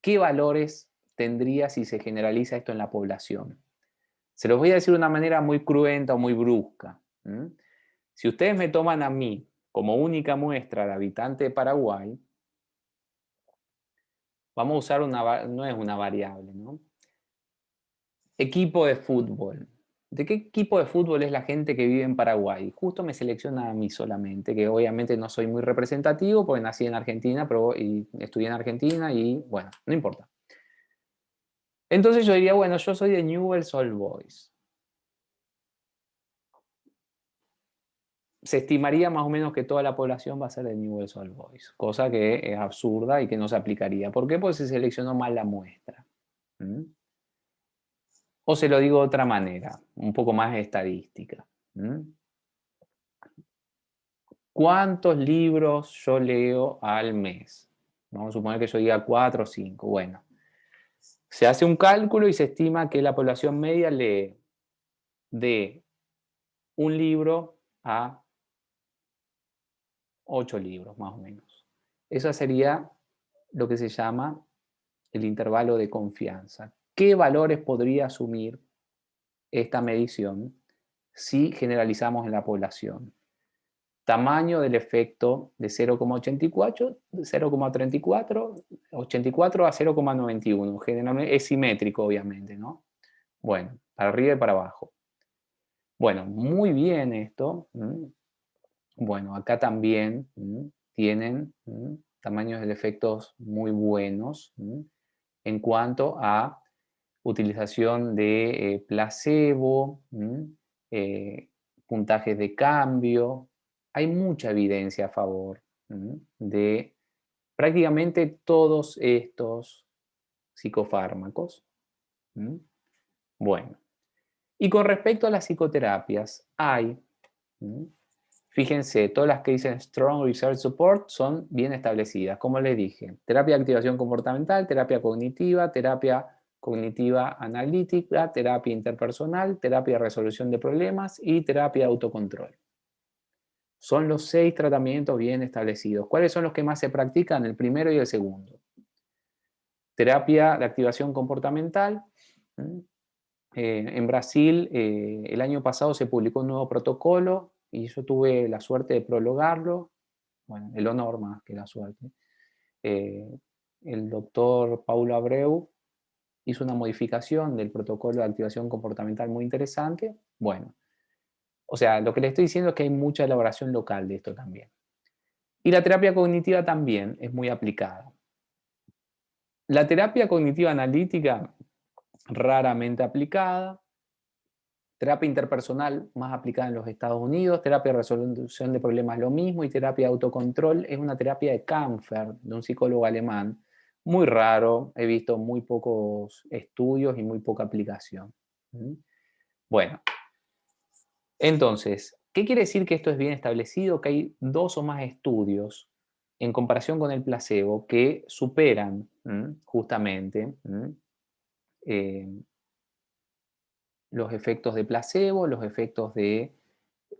qué valores tendría si se generaliza esto en la población. Se los voy a decir de una manera muy cruenta o muy brusca. Si ustedes me toman a mí como única muestra de habitante de Paraguay, vamos a usar no es una variable, ¿no? Equipo de fútbol. ¿De qué equipo de fútbol es la gente que vive en Paraguay? Justo me selecciona a mí solamente, que obviamente no soy muy representativo porque nací en Argentina y estudié en Argentina y bueno, no importa. Entonces yo diría, bueno, yo soy de Newell's Old Boys. Se estimaría más o menos que toda la población va a ser de Newell's Old Boys, cosa que es absurda y que no se aplicaría. ¿Por qué? Porque se seleccionó mal la muestra. ¿Mm? O se lo digo de otra manera, un poco más estadística. ¿Mm? ¿Cuántos libros yo leo al mes? Vamos a suponer que yo diga 4 o 5. Bueno, se hace un cálculo y se estima que la población media lee de un libro a 8 libros, más o menos. Eso sería lo que se llama el intervalo de confianza. ¿Qué valores podría asumir esta medición si generalizamos en la población? Tamaño del efecto de 0,84, 0,34, 84 a 0,91. Generalmente es simétrico, obviamente, ¿no? Bueno, para arriba y para abajo. Bueno, muy bien esto. Bueno, acá también tienen tamaños de efectos muy buenos en cuanto a utilización de placebo, puntajes de cambio. Hay mucha evidencia a favor de prácticamente todos estos psicofármacos. Bueno, y con respecto a las psicoterapias, fíjense, todas las que dicen Strong Research Support son bien establecidas. Como les dije, terapia de activación comportamental, terapia cognitiva analítica, terapia interpersonal, terapia de resolución de problemas y terapia de autocontrol. Son los 6 tratamientos bien establecidos. ¿Cuáles son los que más se practican? El primero y el segundo. Terapia de activación comportamental. En Brasil, el año pasado se publicó un nuevo protocolo y yo tuve la suerte de prologarlo. Bueno, el honor más que la suerte. El doctor Paulo Abreu hizo una modificación del protocolo de activación comportamental muy interesante. Bueno, o sea, lo que le estoy diciendo es que hay mucha elaboración local de esto también. Y la terapia cognitiva también es muy aplicada. La terapia cognitiva analítica, raramente aplicada. Terapia interpersonal, más aplicada en los Estados Unidos. Terapia de resolución de problemas, lo mismo. Y terapia de autocontrol es una terapia de Kampfer, de un psicólogo alemán. Muy raro, he visto muy pocos estudios y muy poca aplicación. Bueno, entonces, ¿qué quiere decir que esto es bien establecido? Que hay 2 o más estudios en comparación con el placebo que superan justamente los efectos de placebo, los efectos de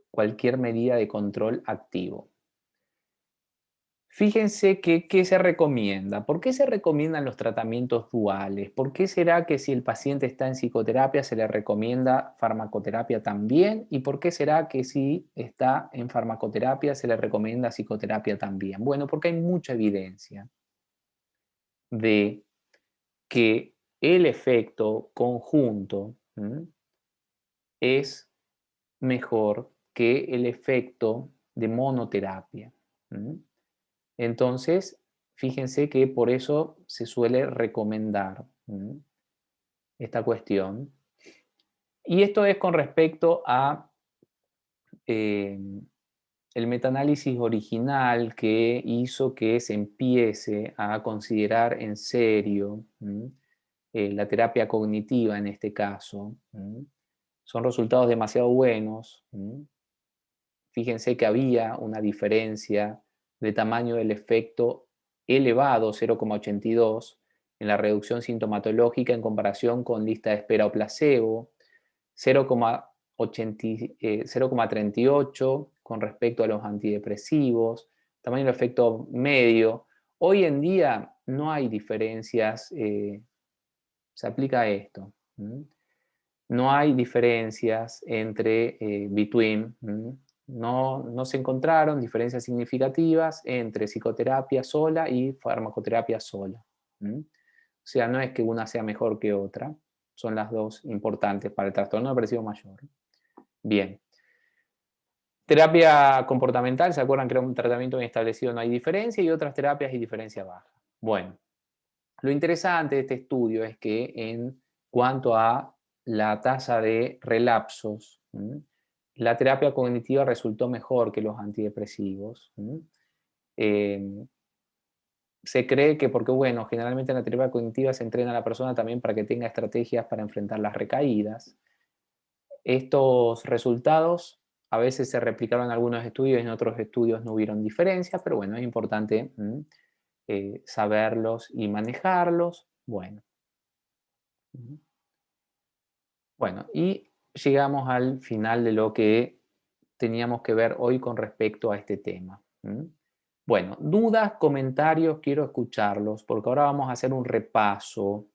cualquier medida de control activo. Fíjense que, ¿qué se recomienda? ¿Por qué se recomiendan los tratamientos duales? ¿Por qué será que si el paciente está en psicoterapia se le recomienda farmacoterapia también? ¿Y por qué será que si está en farmacoterapia se le recomienda psicoterapia también? Bueno, porque hay mucha evidencia de que el efecto conjunto es mejor que el efecto de monoterapia. Entonces, fíjense que por eso se suele recomendar esta cuestión. Y esto es con respecto a el metaanálisis original que hizo que se empiece a considerar en serio la terapia cognitiva en este caso. Son resultados demasiado buenos. Fíjense que había una diferencia de tamaño del efecto elevado, 0,82, en la reducción sintomatológica en comparación con lista de espera o placebo, 0,38 con respecto a los antidepresivos, tamaño del efecto medio. Hoy en día no hay diferencias, se aplica esto. No hay diferencias entre between. No se encontraron diferencias significativas entre psicoterapia sola y farmacoterapia sola. O sea, no es que una sea mejor que otra, son las dos importantes para el trastorno depresivo mayor. Bien. Terapia comportamental, ¿se acuerdan que era un tratamiento bien establecido, no hay diferencia? Y otras terapias y diferencia baja. Bueno, lo interesante de este estudio es que en cuanto a la tasa de relapsos, la terapia cognitiva resultó mejor que los antidepresivos. Se cree que porque, bueno, generalmente en la terapia cognitiva se entrena a la persona también para que tenga estrategias para enfrentar las recaídas. Estos resultados a veces se replicaron en algunos estudios y en otros estudios no hubieron diferencias, pero bueno, es importante saberlos y manejarlos. Bueno. Bueno, y llegamos al final de lo que teníamos que ver hoy con respecto a este tema. Bueno, dudas, comentarios, quiero escucharlos, porque ahora vamos a hacer un repaso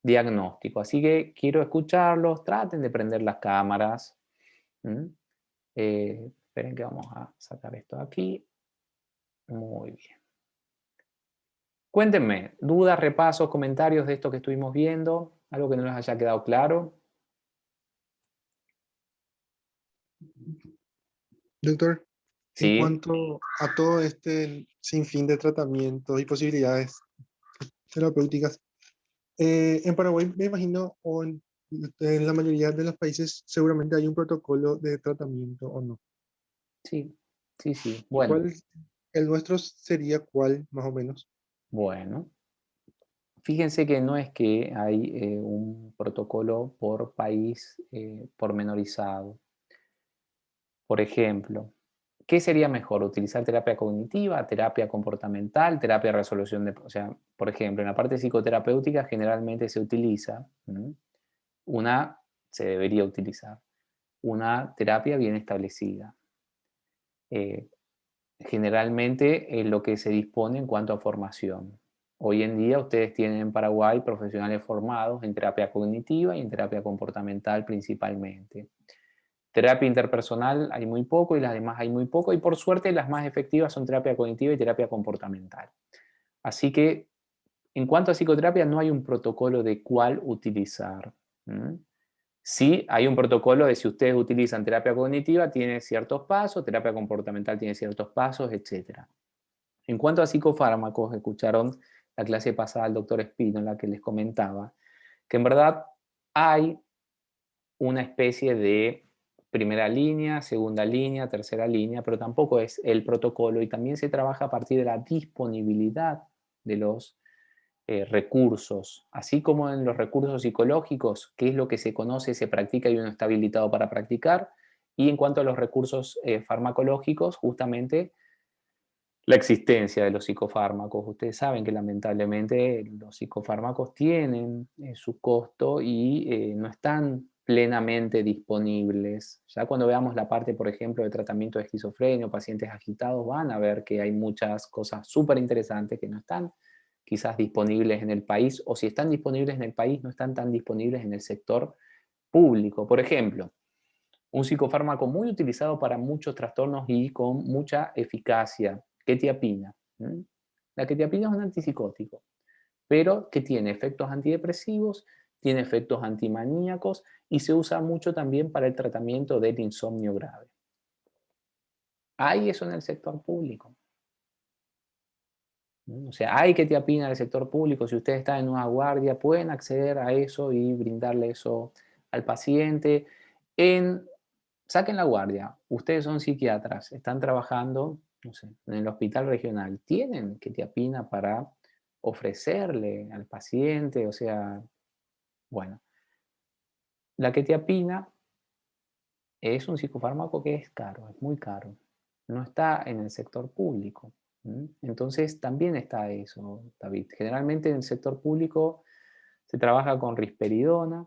diagnóstico. Así que quiero escucharlos, traten de prender las cámaras. Esperen que vamos a sacar esto de aquí. Muy bien. Cuéntenme, dudas, repasos, comentarios de esto que estuvimos viendo, algo que no les haya quedado claro. Doctor, en Sí, cuanto a todo este sinfín de tratamientos y posibilidades terapéuticas, en Paraguay me imagino, o en la mayoría de los países seguramente hay un protocolo de tratamiento o no. sí, sí, sí. ¿Y Bueno, cuál, el nuestro sería cuál, más o menos? bueno. Fíjense que no es que hay un protocolo por país pormenorizado. Por ejemplo, ¿qué sería mejor? ¿Utilizar terapia cognitiva, terapia comportamental, terapia de resolución de... O sea, por ejemplo, en la parte psicoterapéutica generalmente se utiliza se debería utilizar una terapia bien establecida. Generalmente es lo que se dispone en cuanto a formación. Hoy en día ustedes tienen en Paraguay profesionales formados en terapia cognitiva y en terapia comportamental principalmente. Terapia interpersonal hay muy poco y las demás hay muy poco, y por suerte las más efectivas son terapia cognitiva y terapia comportamental. Así que en cuanto a psicoterapia no hay un protocolo de cuál utilizar. Sí, hay un protocolo de si ustedes utilizan terapia cognitiva, tiene ciertos pasos, terapia comportamental tiene ciertos pasos, etc. En cuanto a psicofármacos, escucharon la clase pasada del doctor Espino, en la que les comentaba que en verdad hay una especie de primera línea, segunda línea, tercera línea, pero tampoco es el protocolo, y también se trabaja a partir de la disponibilidad de los recursos, así como en los recursos psicológicos, qué es lo que se conoce, se practica y uno está habilitado para practicar, y en cuanto a los recursos farmacológicos, justamente la existencia de los psicofármacos. Ustedes saben que lamentablemente los psicofármacos tienen su costo y no están plenamente disponibles. Ya cuando veamos la parte, por ejemplo, de tratamiento de esquizofrenia o pacientes agitados, van a ver que hay muchas cosas súper interesantes que no están quizás disponibles en el país, o si están disponibles en el país, no están tan disponibles en el sector público. Por ejemplo, un psicofármaco muy utilizado para muchos trastornos y con mucha eficacia, quetiapina. La quetiapina es un antipsicótico, pero que tiene efectos antidepresivos, tiene efectos antimaníacos y se usa mucho también para el tratamiento del insomnio grave. Hay eso en el sector público. O sea, hay quetiapina en el sector público. Si ustedes están en una guardia, pueden acceder a eso y brindarle eso al paciente. Saquen la guardia. Ustedes son psiquiatras, están trabajando, no sé, en el hospital regional. Tienen quetiapina para ofrecerle al paciente. O sea, bueno, la quetiapina es un psicofármaco que es caro, es muy caro. No está en el sector público. Entonces también está eso, David. Generalmente en el sector público se trabaja con risperidona.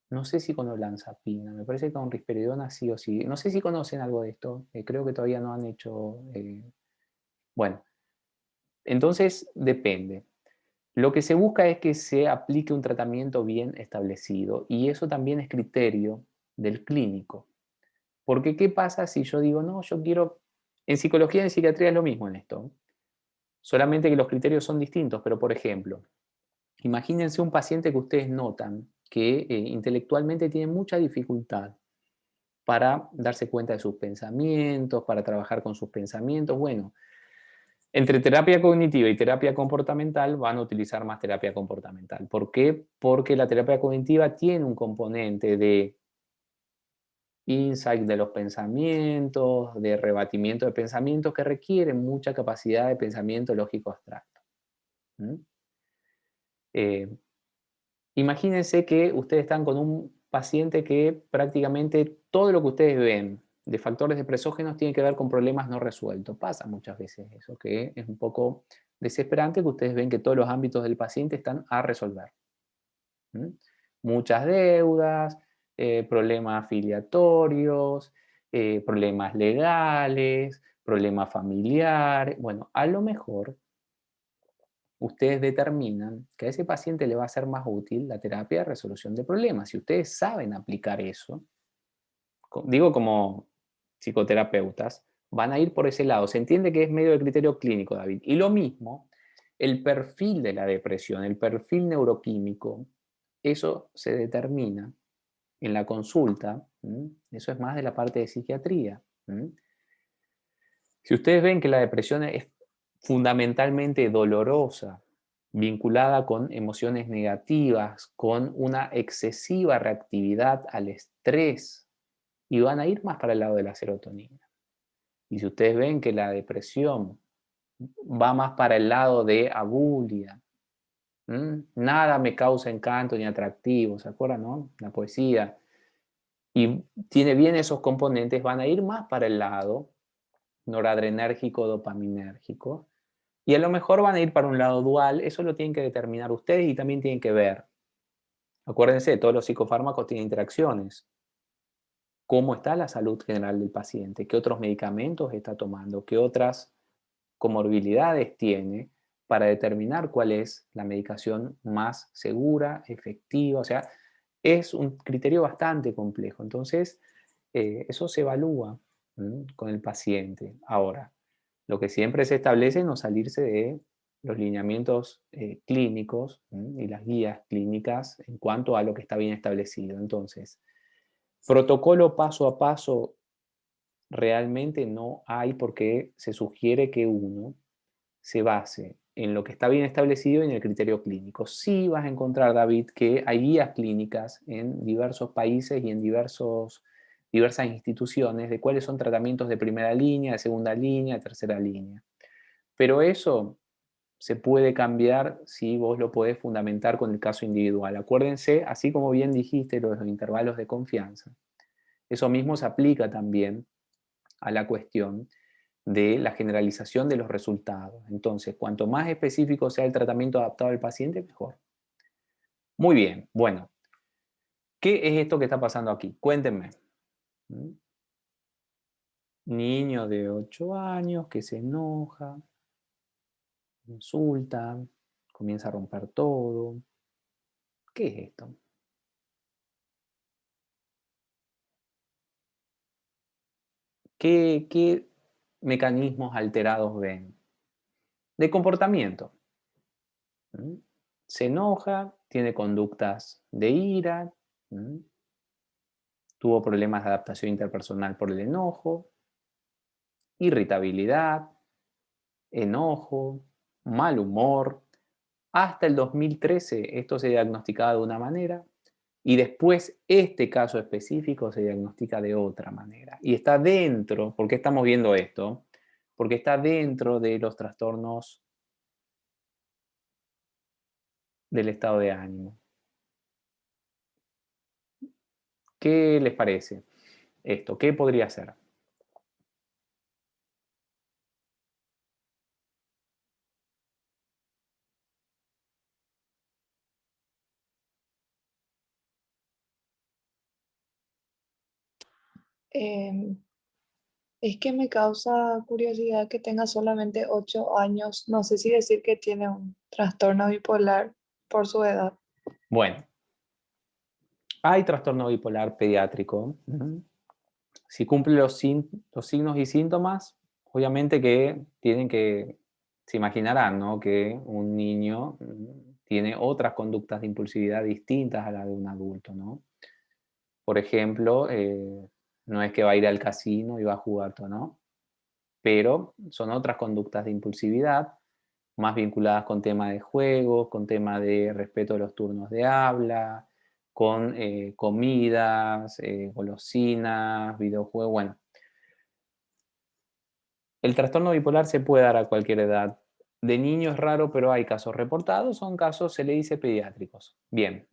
No sé si con olanzapina, me parece que con risperidona sí o sí. No sé si conocen algo de esto, creo que todavía no han hecho... bueno, entonces depende. Lo que se busca es que se aplique un tratamiento bien establecido, y eso también es criterio del clínico. Porque ¿qué pasa si yo digo, no, yo quiero... En psicología y en psiquiatría es lo mismo en esto. Solamente que los criterios son distintos, pero por ejemplo, imagínense un paciente que ustedes notan que intelectualmente tiene mucha dificultad para darse cuenta de sus pensamientos, para trabajar con sus pensamientos. Bueno, entre terapia cognitiva y terapia comportamental van a utilizar más terapia comportamental. ¿Por qué? Porque la terapia cognitiva tiene un componente de insight de los pensamientos, de rebatimiento de pensamientos que requieren mucha capacidad de pensamiento lógico abstracto. Imagínense que ustedes están con un paciente que prácticamente todo lo que ustedes ven de factores depresógenos tiene que ver con problemas no resueltos. Pasa muchas veces eso, que es un poco desesperante, que ustedes ven que todos los ámbitos del paciente están a resolver. Muchas deudas, problemas afiliatorios, problemas legales, problemas familiares. Bueno, a lo mejor ustedes determinan que a ese paciente le va a ser más útil la terapia de resolución de problemas. Si ustedes saben aplicar eso, digo como psicoterapeutas, van a ir por ese lado. Se entiende que es medio de criterio clínico, David. Y lo mismo, el perfil de la depresión, el perfil neuroquímico, eso se determina en la consulta. Eso es más de la parte de psiquiatría. Si ustedes ven que la depresión es fundamentalmente dolorosa, vinculada con emociones negativas, con una excesiva reactividad al estrés, y van a ir más para el lado de la serotonina. Y si ustedes ven que la depresión va más para el lado de abulia, nada me causa encanto ni atractivo, ¿se acuerdan, no? La poesía. Y tiene bien esos componentes, van a ir más para el lado noradrenérgico, dopaminérgico, y a lo mejor van a ir para un lado dual. Eso lo tienen que determinar ustedes y también tienen que ver. Acuérdense, todos los psicofármacos tienen interacciones. ¿Cómo está la salud general del paciente? ¿Qué otros medicamentos está tomando? ¿Qué otras comorbilidades tiene para determinar cuál es la medicación más segura, efectiva? O sea, es un criterio bastante complejo. Entonces, eso se evalúa con el paciente. Ahora, lo que siempre se establece es no salirse de los lineamientos clínicos y las guías clínicas en cuanto a lo que está bien establecido. Entonces, protocolo paso a paso realmente no hay, porque se sugiere que uno se base en lo que está bien establecido y en el criterio clínico. Sí vas a encontrar, David, que hay guías clínicas en diversos países y en diversas instituciones de cuáles son tratamientos de primera línea, de segunda línea, de tercera línea. Pero eso se puede cambiar si vos lo podés fundamentar con el caso individual. Acuérdense, así como bien dijiste, los intervalos de confianza. Eso mismo se aplica también a la cuestión de la generalización de los resultados. Entonces, cuanto más específico sea el tratamiento adaptado al paciente, mejor. Muy bien, bueno. ¿Qué es esto que está pasando aquí? Cuéntenme. Niño de 8 años que se enoja, insulta, comienza a romper todo. ¿Qué es esto? ¿Qué mecanismos alterados ven? De comportamiento. Se enoja, tiene conductas de ira, tuvo problemas de adaptación interpersonal por el enojo, irritabilidad, enojo, mal humor. Hasta el 2013 esto se diagnosticaba de una manera y después este caso específico se diagnostica de otra manera. Y está dentro, ¿por qué estamos viendo esto? Porque está dentro de los trastornos del estado de ánimo. ¿Qué les parece esto? ¿Qué podría ser? Em, es que me causa curiosidad que tenga solamente 8 años. No sé si decir que tiene un trastorno bipolar por su edad. Bueno, hay trastorno bipolar pediátrico. Si cumple los signos y síntomas, obviamente que tienen que se imaginarán, ¿no?, que un niño tiene otras conductas de impulsividad distintas a las de un adulto, ¿no? Por ejemplo, no es que va a ir al casino y va a jugar todo, ¿no? Pero son otras conductas de impulsividad, más vinculadas con tema de juegos, con tema de respeto de los turnos de habla, con comidas, golosinas, videojuegos, bueno. El trastorno bipolar se puede dar a cualquier edad. De niño es raro, pero hay casos reportados, son casos, se le dice, pediátricos. Bien.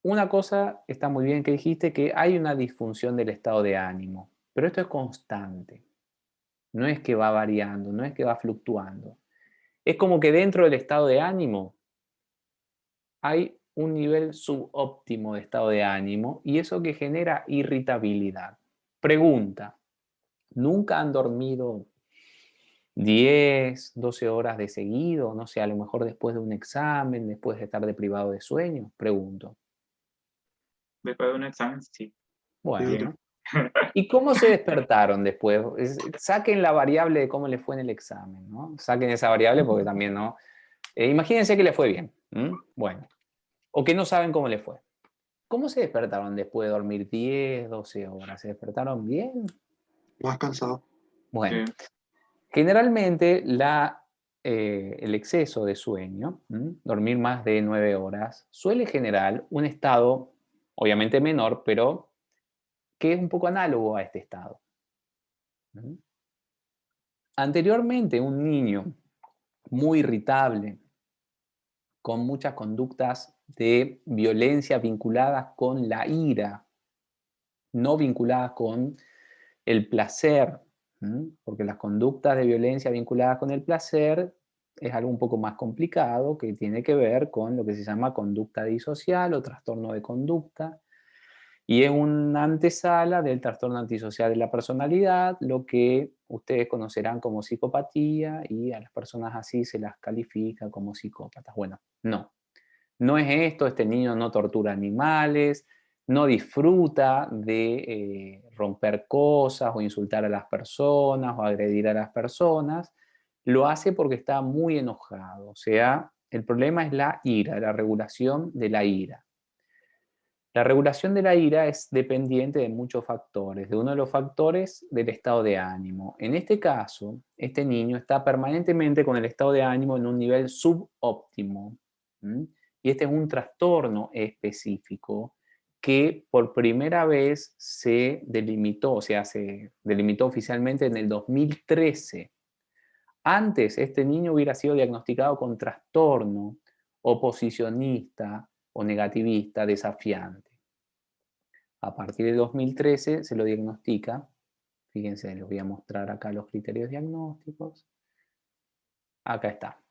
Una cosa está muy bien que dijiste, que hay una disfunción del estado de ánimo, pero esto es constante. No es que va variando, no es que va fluctuando. Es como que dentro del estado de ánimo hay un nivel subóptimo de estado de ánimo y eso que genera irritabilidad. Pregunta, ¿nunca han dormido 10, 12 horas de seguido? No sé, a lo mejor después de un examen, después de estar deprivado de sueño. Pregunto. Después de un examen, sí. Bueno. ¿Y cómo se despertaron después? Saquen la variable de cómo le fue en el examen, ¿no? Saquen esa variable porque también, ¿no? Imagínense que le fue bien. Bueno. O que no saben cómo le fue. ¿Cómo se despertaron después de dormir 10, 12 horas? ¿Se despertaron bien? Más cansado. Bueno. Sí. Generalmente el exceso de sueño, dormir más de 9 horas, suele generar un estado, obviamente menor, pero que es un poco análogo a este estado. Anteriormente, un niño muy irritable, con muchas conductas de violencia vinculadas con la ira, no vinculadas con el placer, porque las conductas de violencia vinculadas con el placer es algo un poco más complicado, que tiene que ver con lo que se llama conducta disocial o trastorno de conducta, y es una antesala del trastorno antisocial de la personalidad, lo que ustedes conocerán como psicopatía, y a las personas así se las califica como psicópatas. Bueno, no es esto. Este niño no tortura animales, no disfruta de romper cosas o insultar a las personas o agredir a las personas. Lo hace porque está muy enojado. O sea, el problema es la ira, la regulación de la ira. La regulación de la ira es dependiente de muchos factores, de uno de los factores del estado de ánimo. En este caso, este niño está permanentemente con el estado de ánimo en un nivel subóptimo. Y este es un trastorno específico que por primera vez se delimitó, o sea, se delimitó oficialmente en el 2013. Antes, este niño hubiera sido diagnosticado con trastorno oposicionista o negativista desafiante. A partir de 2013 se lo diagnostica. Fíjense, les voy a mostrar acá los criterios diagnósticos. Acá está.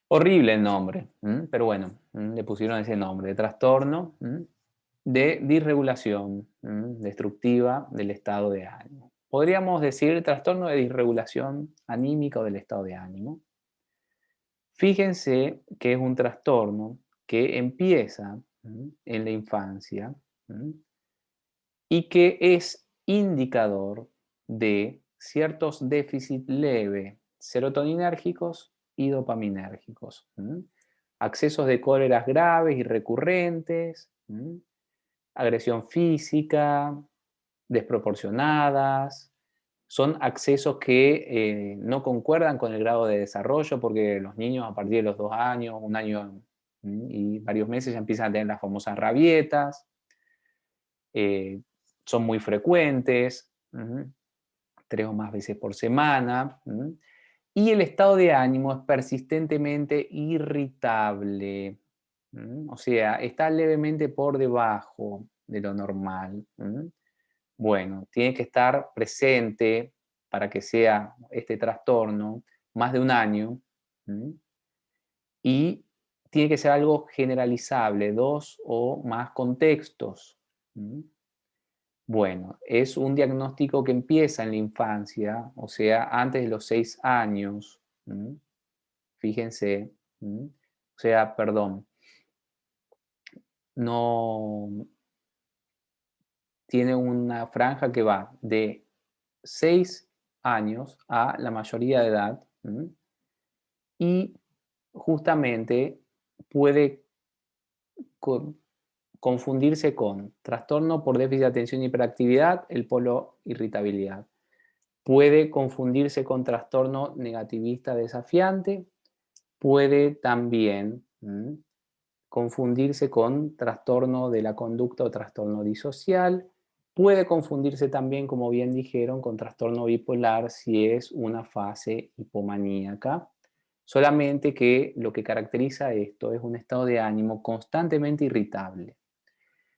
Horrible el nombre, pero bueno, le pusieron ese nombre, de trastorno de disregulación destructiva del estado de ánimo. Podríamos decir trastorno de disregulación anímica o del estado de ánimo. Fíjense que es un trastorno que empieza en la infancia y que es indicador de ciertos déficits leves serotoninérgicos y dopaminérgicos. Accesos de cóleras graves y recurrentes, agresión física, desproporcionadas. Son accesos que no concuerdan con el grado de desarrollo, porque los niños a partir de los 2 años, 1 año y varios meses ya empiezan a tener las famosas rabietas. Son muy frecuentes, 3 o más veces por semana. Y el estado de ánimo es persistentemente irritable. O sea, está levemente por debajo de lo normal. Bueno, tiene que estar presente para que sea este trastorno más de 1 año. Y tiene que ser algo generalizable, 2 o más contextos. Bueno, es un diagnóstico que empieza en la infancia, o sea, antes de los 6 años. Fíjense. O sea, perdón. No tiene una franja que va de 6 años a la mayoría de edad. Y justamente puede confundirse con trastorno por déficit de atención y hiperactividad, el polo irritabilidad. Puede confundirse con trastorno negativista desafiante, puede también confundirse con trastorno de la conducta o trastorno disocial, puede confundirse también, como bien dijeron, con trastorno bipolar si es una fase hipomaníaca. Solamente que lo que caracteriza esto es un estado de ánimo constantemente irritable.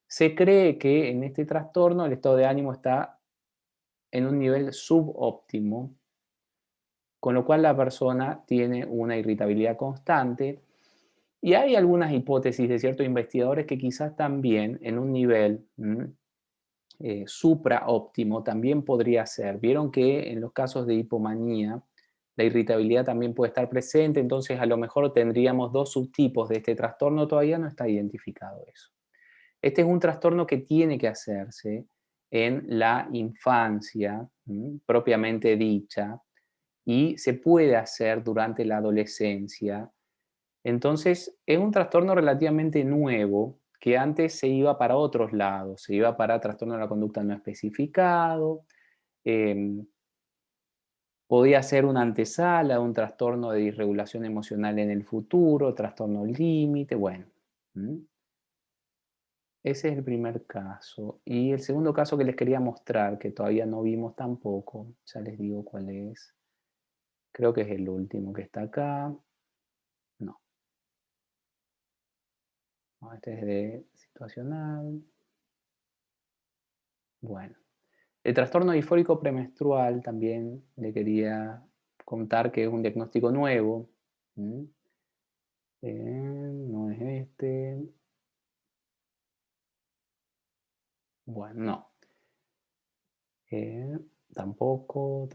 Se cree que en este trastorno el estado de ánimo está en un nivel subóptimo, con lo cual la persona tiene una irritabilidad constante. Y hay algunas hipótesis de ciertos investigadores que quizás también en un nivel supraóptimo también podría ser. Vieron que en los casos de hipomanía la irritabilidad también puede estar presente, entonces a lo mejor tendríamos dos subtipos de este trastorno, todavía no está identificado eso. Este es un trastorno que tiene que hacerse en la infancia, propiamente dicha, y se puede hacer durante la adolescencia. Entonces, es un trastorno relativamente nuevo que antes se iba para otros lados, se iba para trastorno de la conducta no especificado, podía ser una antesala de un trastorno de disregulación emocional en el futuro, trastorno límite, bueno. Ese es el primer caso. Y el segundo caso que les quería mostrar, que todavía no vimos tampoco, ya les digo cuál es. Creo que es el último que está acá. No. No, este es de situacional. Bueno. El trastorno disfórico premenstrual también le quería contar que es un diagnóstico nuevo. No es este. Bueno, no. Tampoco.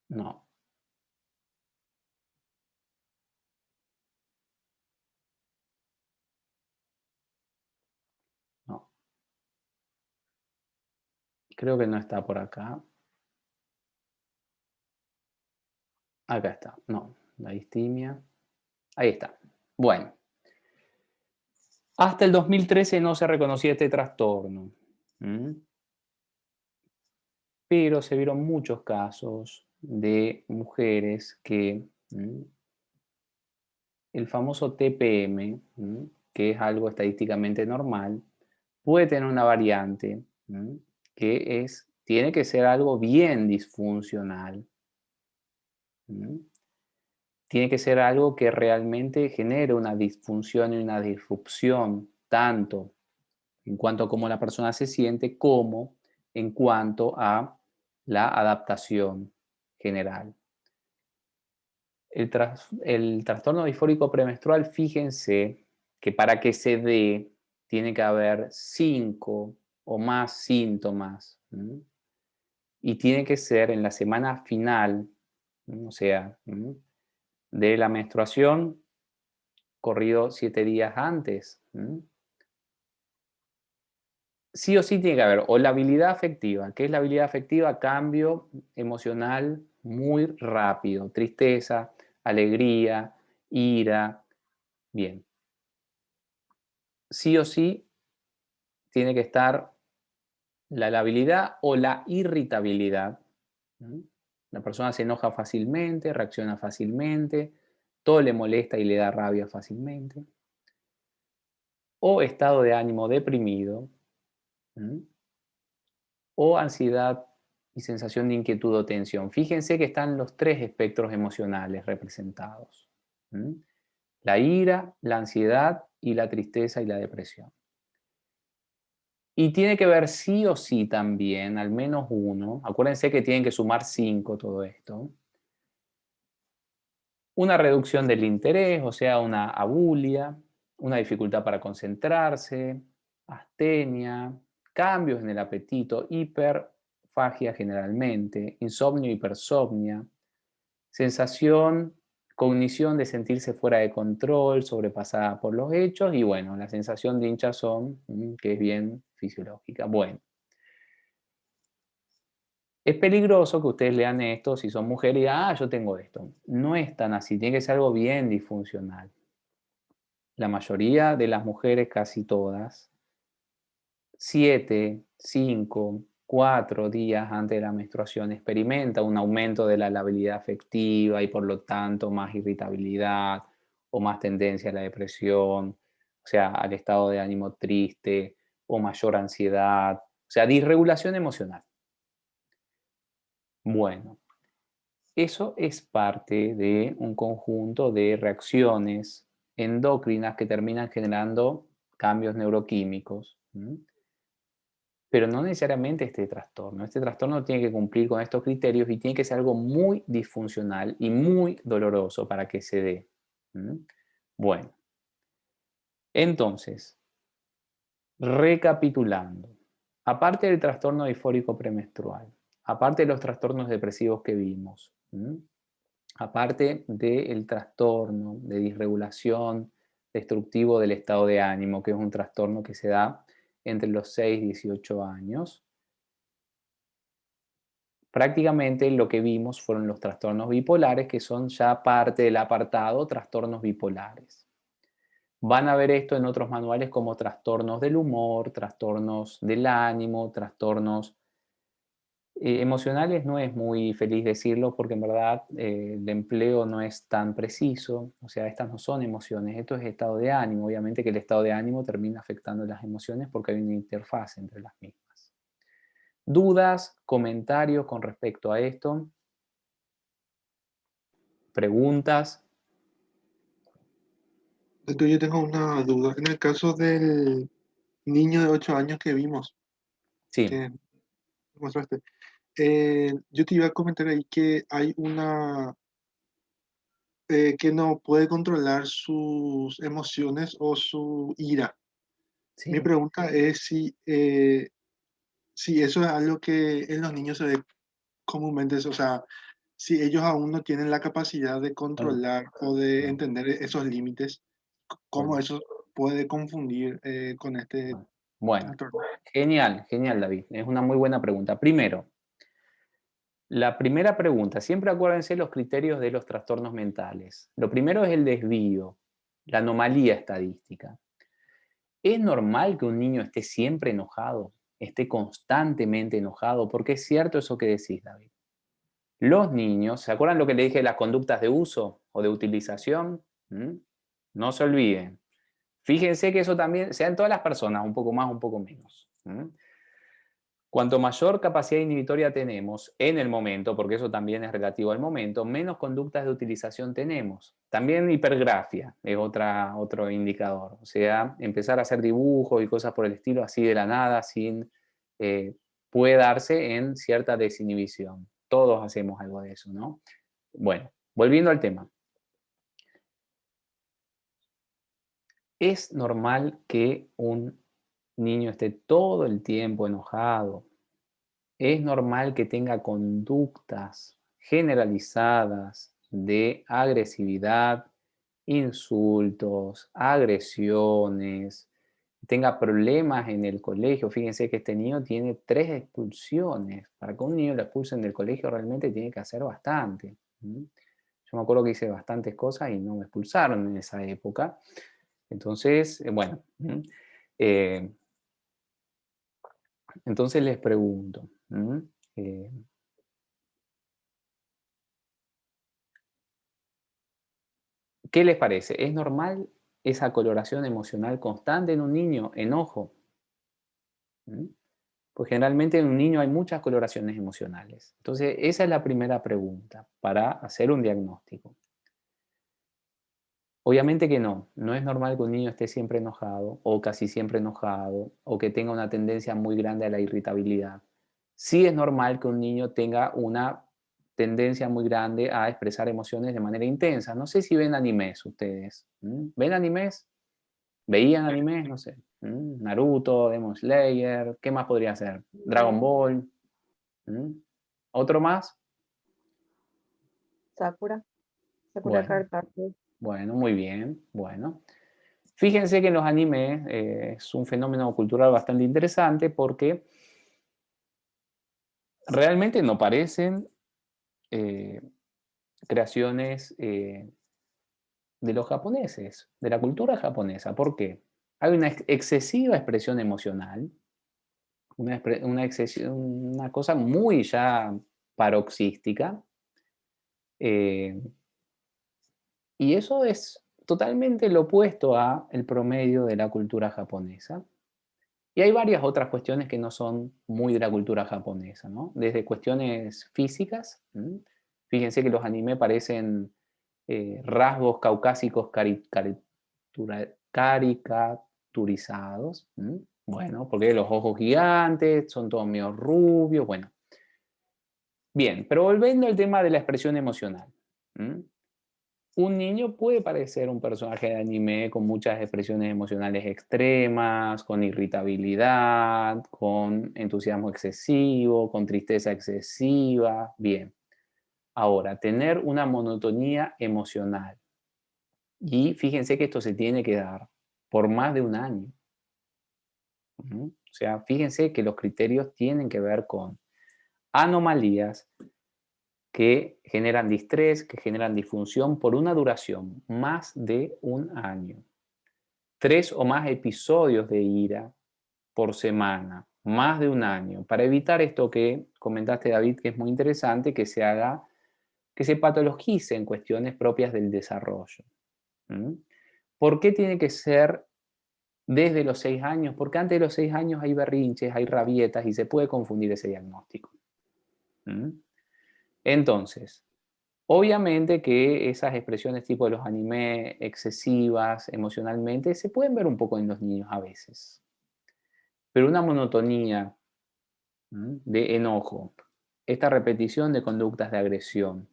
No. No. Creo que no está por acá. Acá está. No. La distimia. Ahí está. Bueno. Hasta el 2013 no se reconocía este trastorno. Pero se vieron muchos casos de mujeres que el famoso TPM, que es algo estadísticamente normal, puede tener una variante que tiene que ser algo bien disfuncional. Tiene que ser algo que realmente genere una disfunción y una disrupción, tanto en cuanto a cómo la persona se siente, como en cuanto a la adaptación general. El trastorno disfórico premenstrual, fíjense que para que se dé, tiene que haber 5 o más síntomas. Y tiene que ser en la semana final, o sea, de la menstruación, corrido 7 días antes. Sí o sí tiene que haber o la habilidad afectiva. ¿Qué es la habilidad afectiva? Cambio emocional muy rápido, tristeza, alegría, ira. Bien. Sí o sí tiene que estar la labilidad o la irritabilidad. La persona se enoja fácilmente, reacciona fácilmente, todo le molesta y le da rabia fácilmente. O estado de ánimo deprimido. O ansiedad y sensación de inquietud o tensión. Fíjense que están los 3 espectros emocionales representados. La ira, la ansiedad y la tristeza y la depresión. Y tiene que ver sí o sí también, al menos uno, acuérdense que tienen que sumar 5 todo esto, una reducción del interés, o sea, una abulia, una dificultad para concentrarse, astenia, cambios en el apetito, hiperfagia generalmente, insomnio, hipersomnia, sensación, cognición de sentirse fuera de control, sobrepasada por los hechos, y bueno, la sensación de hinchazón, que es bien fisiológica. Bueno, Es peligroso que ustedes lean esto si son mujeres y digan, yo tengo esto. No es tan así, tiene que ser algo bien disfuncional. La mayoría de las mujeres, casi todas, 7, 5, 4 días antes de la menstruación experimenta un aumento de la labilidad afectiva y por lo tanto más irritabilidad o más tendencia a la depresión, o sea, al estado de ánimo triste o mayor ansiedad, o sea, disregulación emocional. Bueno, eso es parte de un conjunto de reacciones endocrinas que terminan generando cambios neuroquímicos. Pero no necesariamente este trastorno. Este trastorno tiene que cumplir con estos criterios y tiene que ser algo muy disfuncional y muy doloroso para que se dé. Bueno, entonces, recapitulando, aparte del trastorno disfórico premenstrual, aparte de los trastornos depresivos que vimos, aparte del trastorno de disregulación destructivo del estado de ánimo, que es un trastorno que se da entre los 6 y 18 años, prácticamente lo que vimos fueron los trastornos bipolares, que son ya parte del apartado trastornos bipolares. Van a ver esto en otros manuales como trastornos del humor, trastornos del ánimo, trastornos emocionales. No es muy feliz decirlo porque en verdad el empleo no es tan preciso. O sea, estas no son emociones, esto es estado de ánimo. Obviamente que el estado de ánimo termina afectando las emociones porque hay una interfaz entre las mismas. ¿Dudas, comentarios con respecto a esto? ¿Preguntas? Entonces yo tengo una duda. En el caso del niño de 8 años que vimos, Sí, que mostraste, yo te iba a comentar ahí que hay una que no puede controlar sus emociones o su ira. Mi sí. pregunta es si eso es algo que en los niños se ve comúnmente, o sea, si ellos aún no tienen la capacidad de Bueno, controlar o de bueno, entender esos límites, cómo bueno, eso puede confundir con este bueno. Bueno, trastorno. genial, genial, David. Es una muy buena pregunta. Primero, la primera pregunta, siempre acuérdense los criterios de los trastornos mentales. Lo primero es el desvío, la anomalía estadística. ¿Es normal que un niño esté siempre enojado, esté constantemente enojado? Porque es cierto eso que decís, David. Los niños, ¿se acuerdan lo que le dije de las conductas de uso o de utilización? No se olviden. Fíjense que eso también, sea en todas las personas, un poco más, un poco menos. Cuanto mayor capacidad inhibitoria tenemos en el momento, porque eso también es relativo al momento, menos conductas de utilización tenemos. También hipergrafia es otro indicador. O sea, empezar a hacer dibujos y cosas por el estilo así de la nada, puede darse en cierta desinhibición. Todos hacemos algo de eso, ¿no? Bueno, volviendo al tema. ¿Es normal que un niño esté todo el tiempo enojado? ¿Es normal que tenga conductas generalizadas de agresividad, insultos, agresiones, tenga problemas en el colegio? Fíjense que este niño tiene 3 expulsiones. Para que un niño lo expulsen del colegio realmente tiene que hacer bastante. Yo me acuerdo que hice bastantes cosas y no me expulsaron en esa época. Entonces, bueno, eh, entonces les pregunto, eh, ¿qué les parece? ¿Es normal esa coloración emocional constante en un niño? Enojo. Pues generalmente en un niño hay muchas coloraciones emocionales. Entonces, esa es la primera pregunta para hacer un diagnóstico. Obviamente que no es normal que un niño esté siempre enojado o casi siempre enojado o que tenga una tendencia muy grande a la irritabilidad. Sí es normal que un niño tenga una tendencia muy grande a expresar emociones de manera intensa. No sé si ven animes ustedes. ¿Ven animes? ¿Veían animes? No sé. Naruto, Demon Slayer, ¿qué más podría ser? Dragon Mm, Ball. ¿Otro más? Sakura. Sakura Bueno, Card Captor. bueno, muy bien. Bueno. Fíjense que en los animes es un fenómeno cultural bastante interesante porque realmente no parecen creaciones de los japoneses, de la cultura japonesa. ¿Por qué? Hay una excesiva expresión emocional, una cosa muy ya paroxística, eh, y eso es totalmente lo opuesto a el promedio de la cultura japonesa. Y hay varias otras cuestiones que no son muy de la cultura japonesa, ¿no? Desde cuestiones físicas. Fíjense que los anime parecen rasgos caucásicos caricaturizados. Bueno, porque los ojos gigantes, son todos medio rubios, bueno. Bien, pero volviendo al tema de la expresión emocional. Un niño puede parecer un personaje de anime con muchas expresiones emocionales extremas, con irritabilidad, con entusiasmo excesivo, con tristeza excesiva. Bien. Ahora, tener una monotonía emocional. Y fíjense que esto se tiene que dar por más de un año. O sea, fíjense que los criterios tienen que ver con anomalías que generan distrés, que generan disfunción por una duración más de un año. 3 o más episodios de ira por semana, más de un año, para evitar esto que comentaste, David, que es muy interesante, que se patologice en cuestiones propias del desarrollo. ¿Por qué tiene que ser desde los 6 años? Porque antes de los 6 años hay berrinches, hay rabietas y se puede confundir ese diagnóstico. Entonces, obviamente que esas expresiones tipo de los anime excesivas emocionalmente se pueden ver un poco en los niños a veces. Pero una monotonía de enojo, esta repetición de conductas de agresión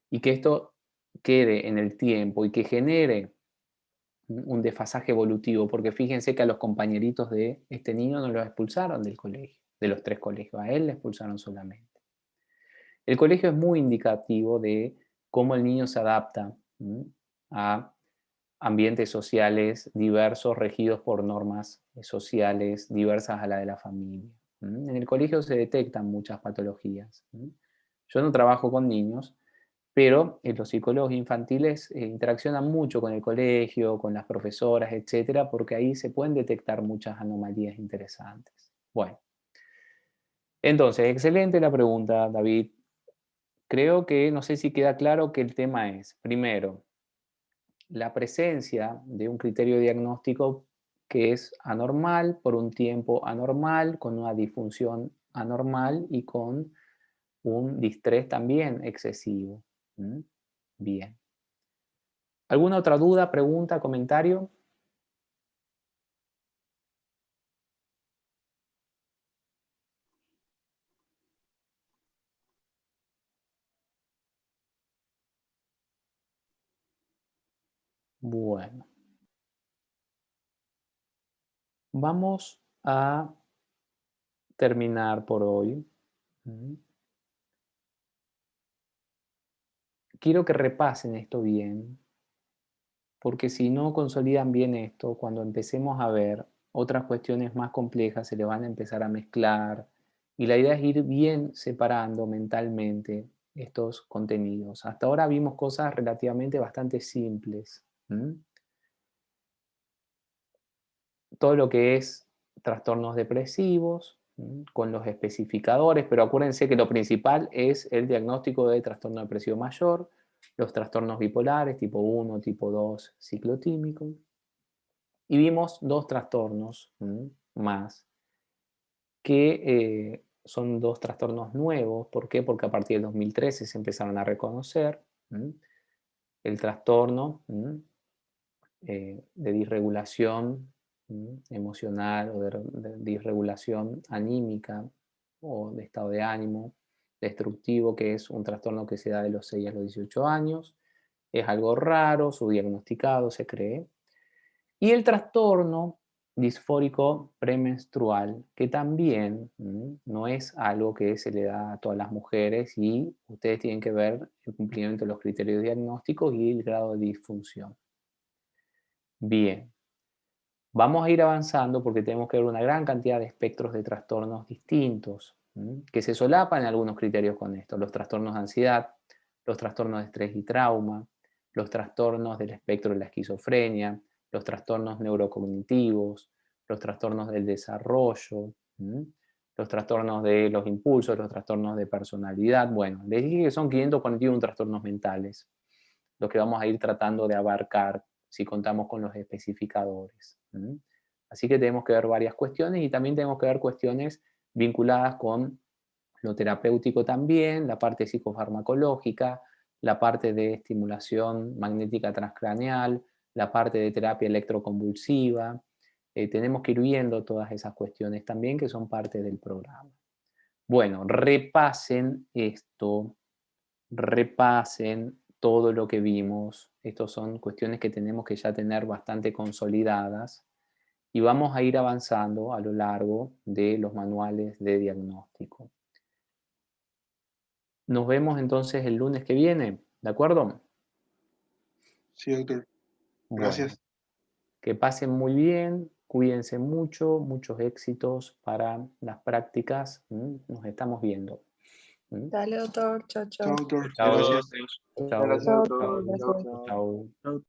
y que esto quede en el tiempo y que genere un desfasaje evolutivo, porque fíjense que a los compañeritos de este niño no los expulsaron del colegio, de los 3 colegios, a él le expulsaron solamente. El colegio es muy indicativo de cómo el niño se adapta a ambientes sociales diversos, regidos por normas sociales diversas a la de la familia. En el colegio se detectan muchas patologías. Yo no trabajo con niños, pero los psicólogos infantiles interaccionan mucho con el colegio, con las profesoras, etcétera, porque ahí se pueden detectar muchas anomalías interesantes. Bueno, entonces, excelente la pregunta, David. Creo que no sé si queda claro que el tema es, primero, la presencia de un criterio diagnóstico que es anormal por un tiempo anormal, con una disfunción anormal y con un distrés también excesivo. Bien. ¿Alguna otra duda, pregunta, comentario? Bueno, vamos a terminar por hoy. Quiero que repasen esto bien, porque si no consolidan bien esto, cuando empecemos a ver otras cuestiones más complejas, se le van a empezar a mezclar. Y la idea es ir bien separando mentalmente estos contenidos. Hasta ahora vimos cosas relativamente bastante simples. Todo lo que es trastornos depresivos, con los especificadores, pero acuérdense que lo principal es el diagnóstico de trastorno depresivo mayor, los trastornos bipolares, tipo 1, tipo 2, ciclotímico. Y vimos 2 trastornos más, que son 2 trastornos nuevos. ¿Por qué? Porque a partir del 2013 se empezaron a reconocer el trastorno de disregulación emocional o de disregulación anímica o de estado de ánimo destructivo, que es un trastorno que se da de los 6 a los 18 años. Es algo raro, subdiagnosticado, se cree. Y el trastorno disfórico premenstrual, que también no es algo que se le da a todas las mujeres y ustedes tienen que ver el cumplimiento de los criterios diagnósticos y el grado de disfunción. Bien, vamos a ir avanzando porque tenemos que ver una gran cantidad de espectros de trastornos distintos. que se solapan algunos criterios con esto. Los trastornos de ansiedad, los trastornos de estrés y trauma, los trastornos del espectro de la esquizofrenia, los trastornos neurocognitivos, los trastornos del desarrollo, los trastornos de los impulsos, los trastornos de personalidad. Bueno, les dije que son 541 trastornos mentales, los que vamos a ir tratando de abarcar si contamos con los especificadores. Así que tenemos que ver varias cuestiones y también tenemos que ver cuestiones vinculadas con lo terapéutico también, la parte psicofarmacológica, la parte de estimulación magnética transcraneal, la parte de terapia electroconvulsiva. Tenemos que ir viendo todas esas cuestiones también que son parte del programa. Bueno, repasen esto, repasen todo lo que vimos. Estas son cuestiones que tenemos que ya tener bastante consolidadas y vamos a ir avanzando a lo largo de los manuales de diagnóstico. Nos vemos entonces el lunes que viene, ¿de acuerdo? Sí, doctor. Bueno, Gracias. que pasen muy bien, cuídense mucho, muchos éxitos para las prácticas. Nos estamos viendo. Dale, doctor. Chao, Chao, chao. doctor. Chao. Gracias. Dios. Chao. Chao, Chao. gracias. Chao.